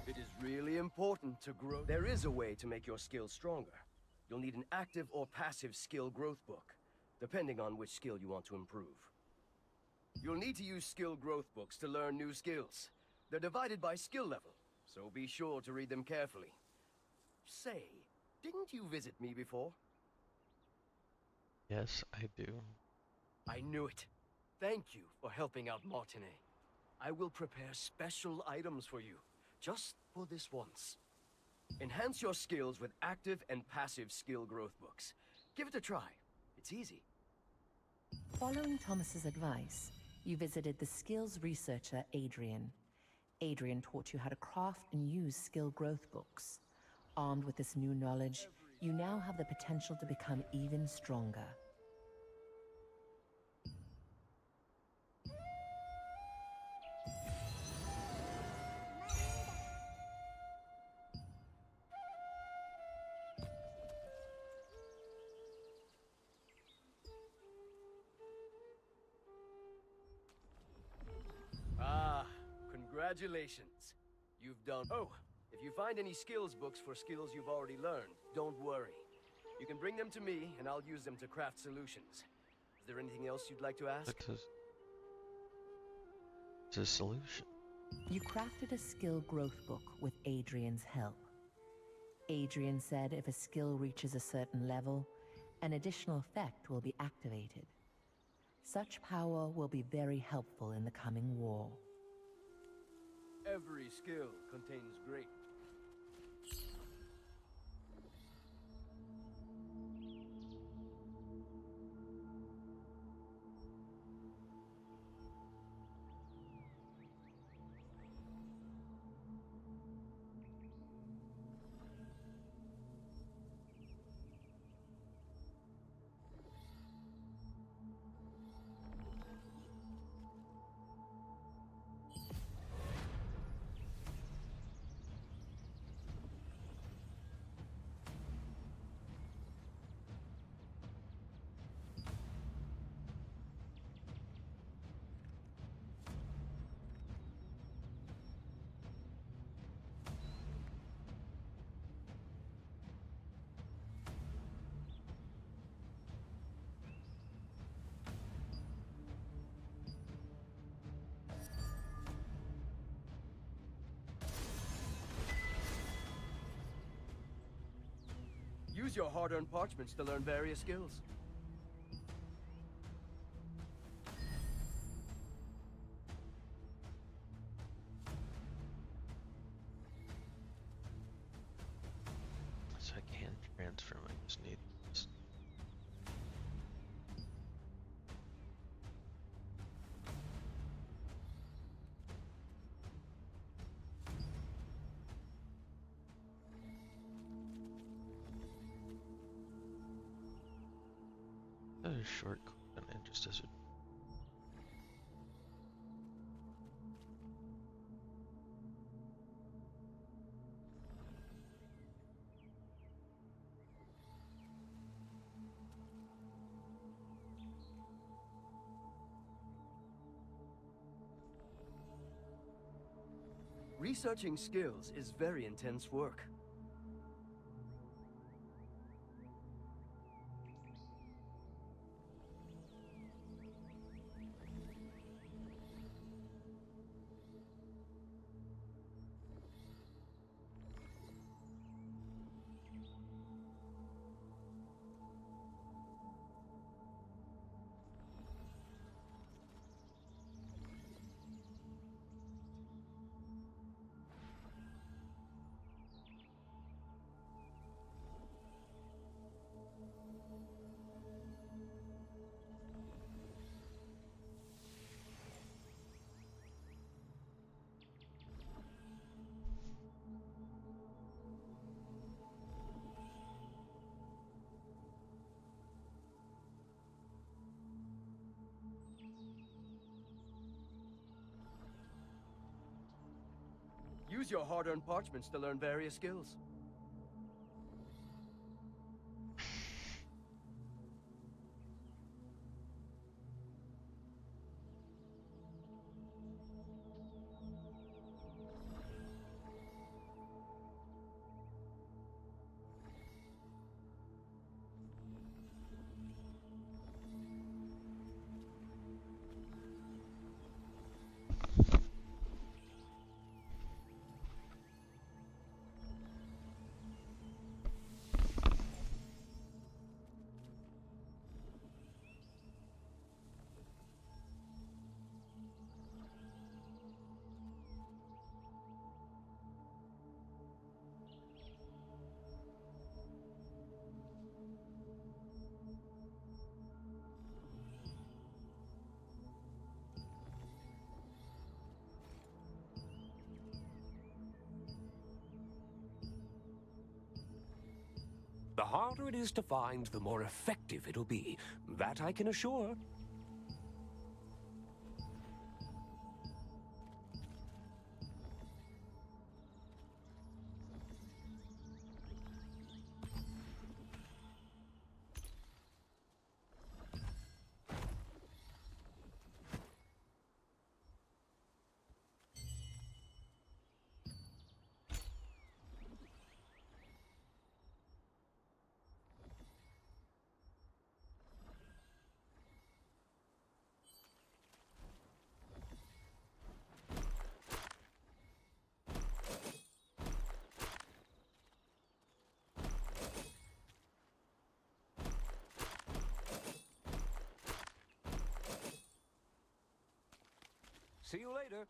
[SPEAKER 15] It is really important to grow. There is a way to make your skills stronger. You'll need an active or passive skill growth book, depending on which skill you want to improve. You'll need to use skill growth books to learn new skills. They're divided by skill level, so be sure to read them carefully. Say, didn't you visit me before?
[SPEAKER 7] Yes, I do.
[SPEAKER 15] I knew it. Thank you for helping out Martinet. I will prepare special items for you, just for this once. Enhance your skills with active and passive skill growth books. Give it a try. It's easy.
[SPEAKER 5] Following Thomas's advice, you visited the skills researcher Adrian. Adrian taught you how to craft and use skill growth books. Armed with this new knowledge, you now have the potential to become even stronger.
[SPEAKER 15] Ah, congratulations. You've done... Oh, if you find any skills books for skills you've already learned, don't worry. You can bring them to me, and I'll use them to craft solutions. Is there anything else you'd like to ask?
[SPEAKER 7] It's a solution.
[SPEAKER 5] You crafted a skill growth book with Adrian's help. Adrian said if a skill reaches a certain level, an additional effect will be activated. Such power will be very helpful in the coming war.
[SPEAKER 15] Every skill contains great... Use your hard-earned parchments to learn various skills.
[SPEAKER 7] So I can transfer them, I just need this. A short clip and just as
[SPEAKER 15] Researching skills is very intense work. Use your hard-earned parchments to learn various skills.
[SPEAKER 20] The harder it is to find, the more effective it'll be. That I can assure. See you later.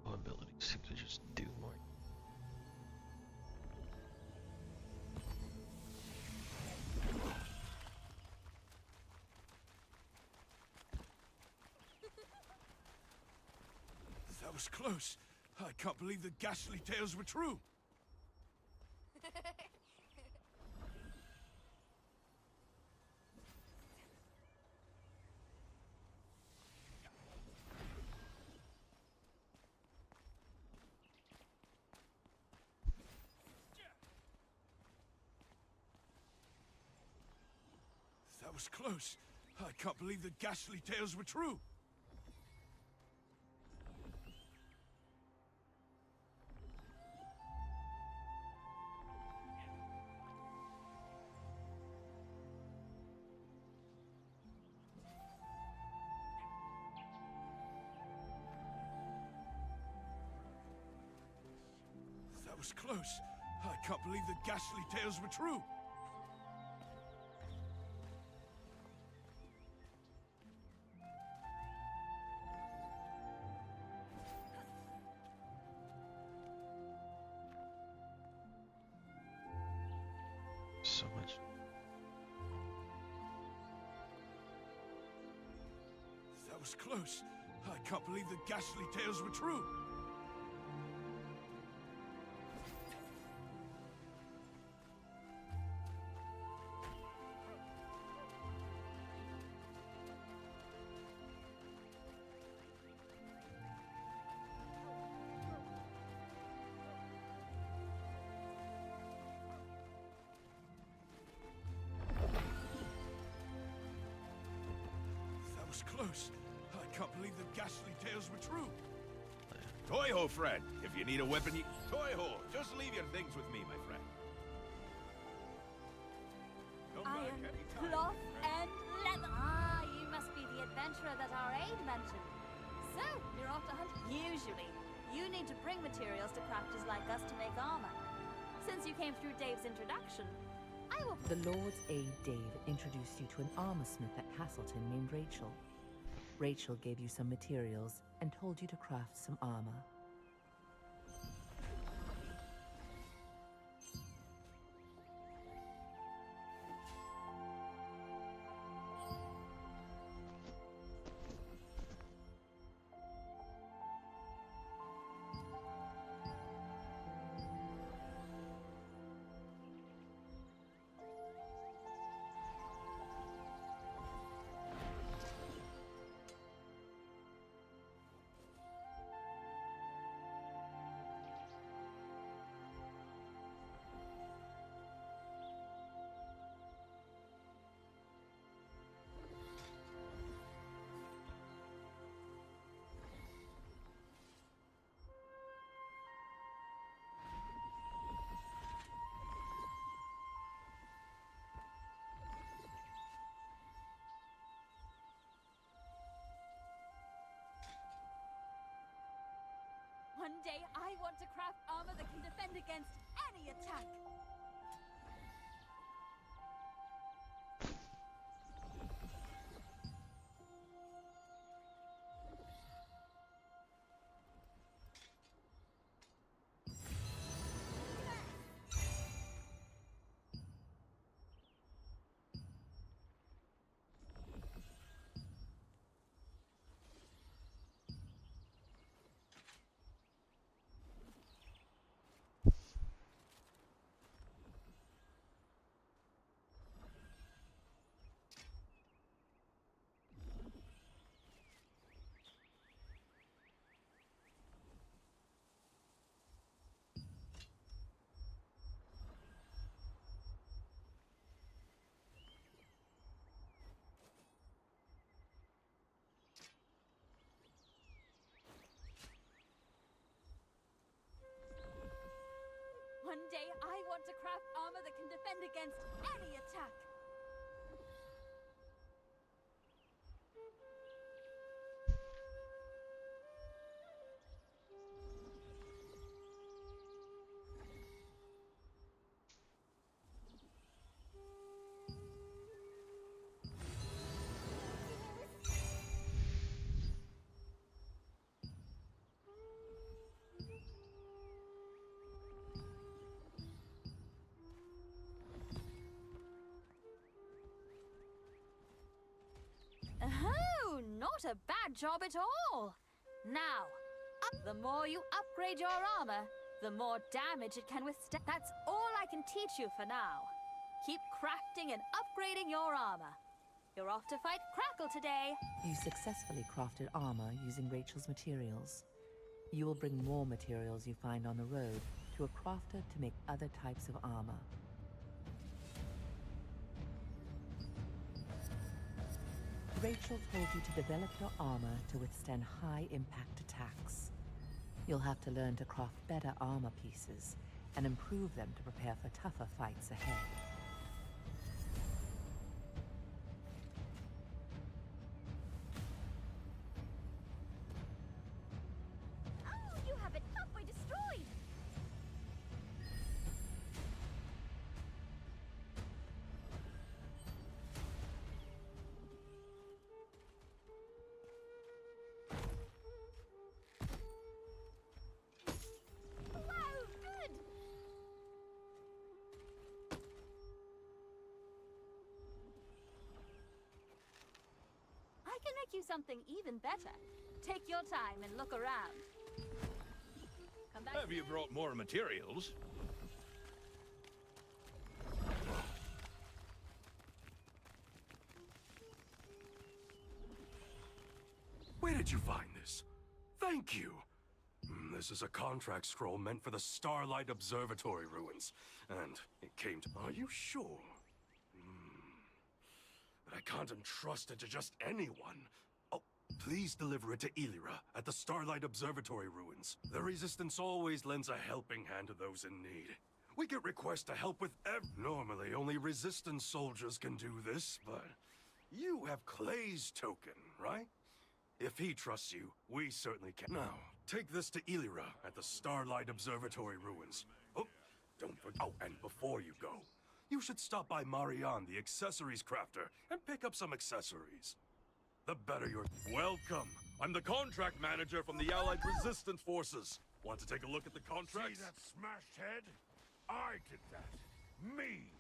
[SPEAKER 7] Abilities seem to just do more.
[SPEAKER 10] That was close. I can't believe the ghastly tales were true. That was close. I can't believe the ghastly tales were true. That was close. I can't believe the ghastly tales were true.
[SPEAKER 7] So much.
[SPEAKER 10] That was close. I can't believe the ghastly tales were true. That was close. I can't believe the ghastly tales were true.
[SPEAKER 4] Toy-ho, friend. If you need a weapon, Toy-ho, just leave your things with me, my friend.
[SPEAKER 11] Iron, cloth, and leather. Ah, you must be the adventurer that our aide mentioned. So, you're off to hunt? Usually, you need to bring materials to crafters like us to make armor. Since you came through Dave's introduction, I will...
[SPEAKER 5] The Lord's aide Dave introduced you to an armorsmith at Castleton named Rachel. Rachel gave you some materials and told you to craft some armor.
[SPEAKER 18] One day I want to craft armor that can defend against any attack. One day I want to craft armor that can defend against any attack. Oh, not a bad job at all. Now, the more you upgrade your armor, the more damage it can withstand. That's all I can teach you for now. Keep crafting and upgrading your armor. You're off to fight Crackle today.
[SPEAKER 5] You successfully crafted armor using Rachel's materials. You will bring more materials you find on the road to a crafter to make other types of armor. Rachel told you to develop your armor to withstand high-impact attacks. You'll have to learn to craft better armor pieces and improve them to prepare for tougher fights ahead.
[SPEAKER 18] Oh, you have it halfway destroyed. I can make you something even better. Take your time and look around. Come back.
[SPEAKER 10] Have you brought more materials?
[SPEAKER 15] Where did you find this? Thank you. This is a contract scroll meant for the Starlight Observatory ruins. And it came to... Are you sure? But I can't entrust it to just anyone. Oh, please deliver it to Elira at the Starlight Observatory ruins. The Resistance always lends a helping hand to those in need. We get requests to help with Normally, only Resistance soldiers can do this, but... You have Clay's token, right? If he trusts you, we certainly can. Now, take this to Elira at the Starlight Observatory ruins. Oh, don't forget. Oh, and before you go, you should stop by Marianne, the accessories crafter, and pick up some accessories. The better your... Welcome! I'm the contract manager from the Allied Resistance Forces. Want to take a look at the contracts?
[SPEAKER 3] See that smashed head? I did that. Me!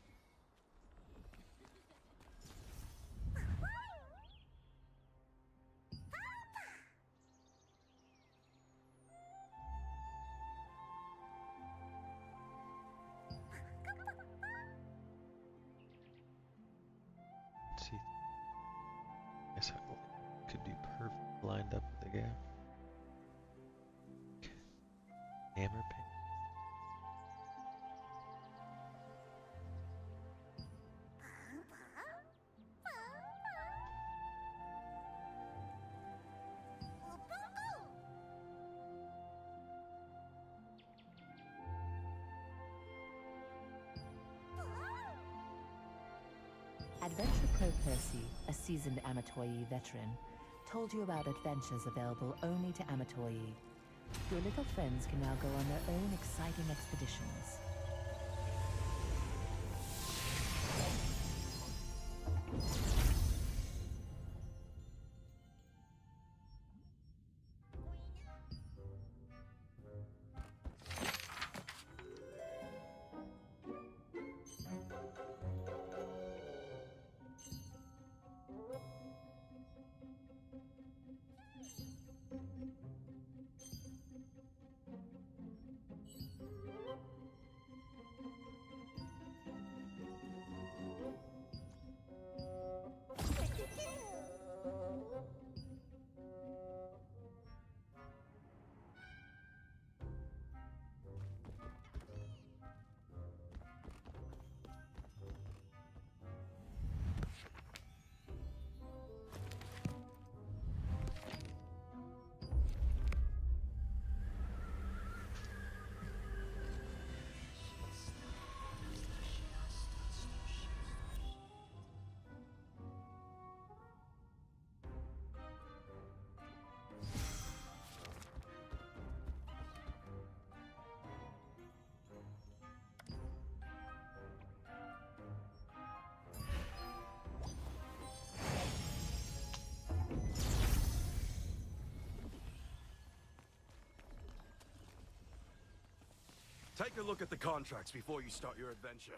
[SPEAKER 7] See, guess I could be perfect lined up with the guy. Okay. Hammer paint.
[SPEAKER 5] Adventure Pro Percy, a seasoned Amatoyi veteran, told you about adventures available only to Amatoyi. Your little friends can now go on their own exciting expeditions.
[SPEAKER 15] Take a look at the contracts before you start your adventure.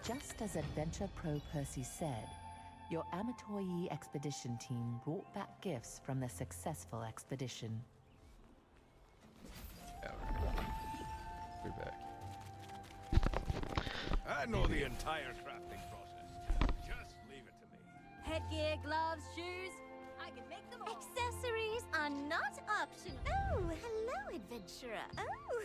[SPEAKER 5] Just as Adventure Pro Percy said, your Amatoyi expedition team brought back gifts from their successful expedition.
[SPEAKER 7] Yeah, we're back.
[SPEAKER 10] I know the entire crafting process. Just leave it to me.
[SPEAKER 18] Headgear, gloves, shoes. I can make them all.
[SPEAKER 11] Accessories are not optional. Oh, hello, adventurer. Oh,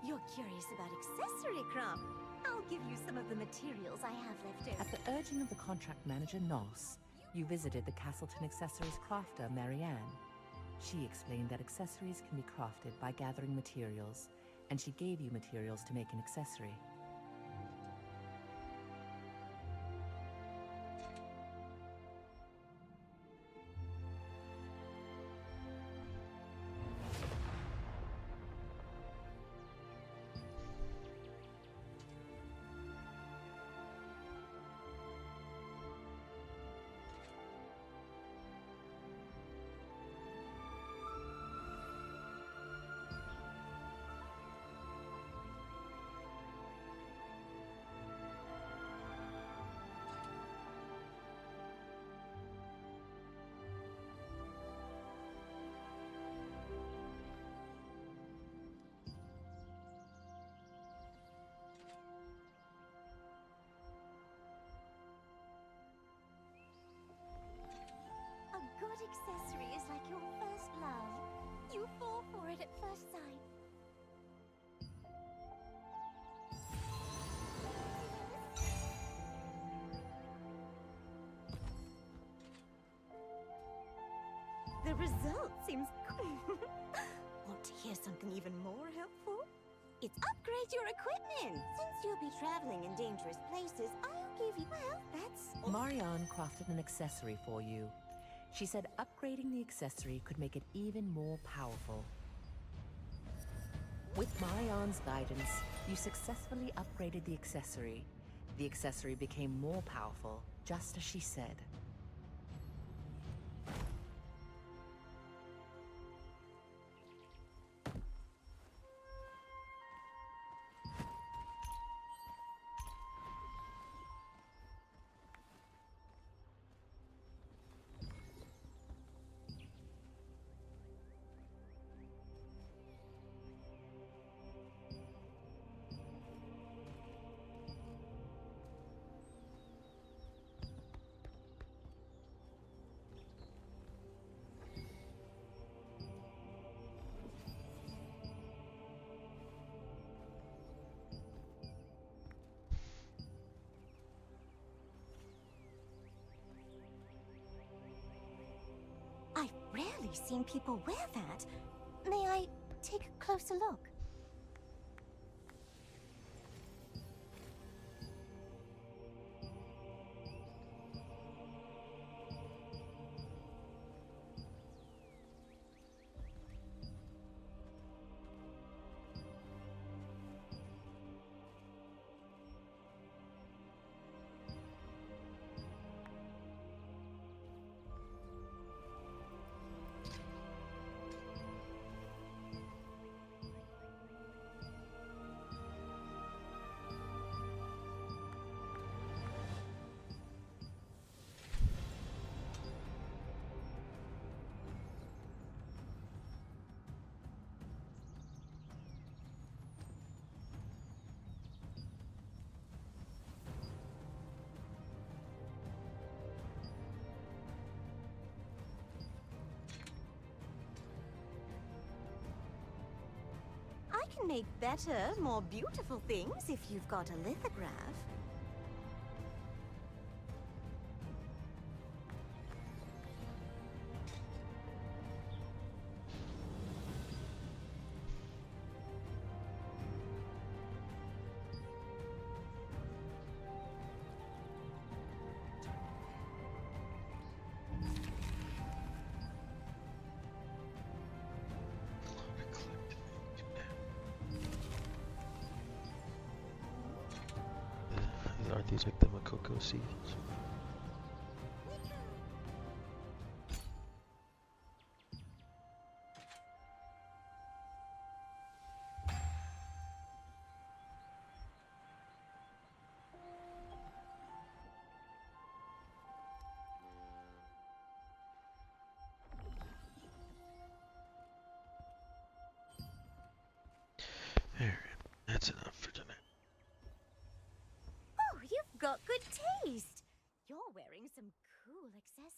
[SPEAKER 11] you're curious about accessory craft. I'll give you some of the materials I have left over.
[SPEAKER 5] At the urging of the contract manager, Nos, you visited the Castleton Accessories crafter, Marianne. She explained that accessories can be crafted by gathering materials, and she gave you materials to make an accessory.
[SPEAKER 11] A good accessory is like your first love. You fall for it at first sight. The result seems Want to hear something even more helpful? It's upgrade your equipment. Since you'll be traveling in dangerous places, I'll give you, well, that's...
[SPEAKER 5] Marianne crafted an accessory for you. She said upgrading the accessory could make it even more powerful. With Marianne's guidance, you successfully upgraded the accessory. The accessory became more powerful, just as she said.
[SPEAKER 11] actually seen people wear that. May I take a closer look? I can make better, more beautiful things if you've got a lithograph.
[SPEAKER 7] Aren't these like the Makoko seeds? Alright, that's enough for tonight.
[SPEAKER 11] Oh, you've got good taste. You're wearing some cool accessories.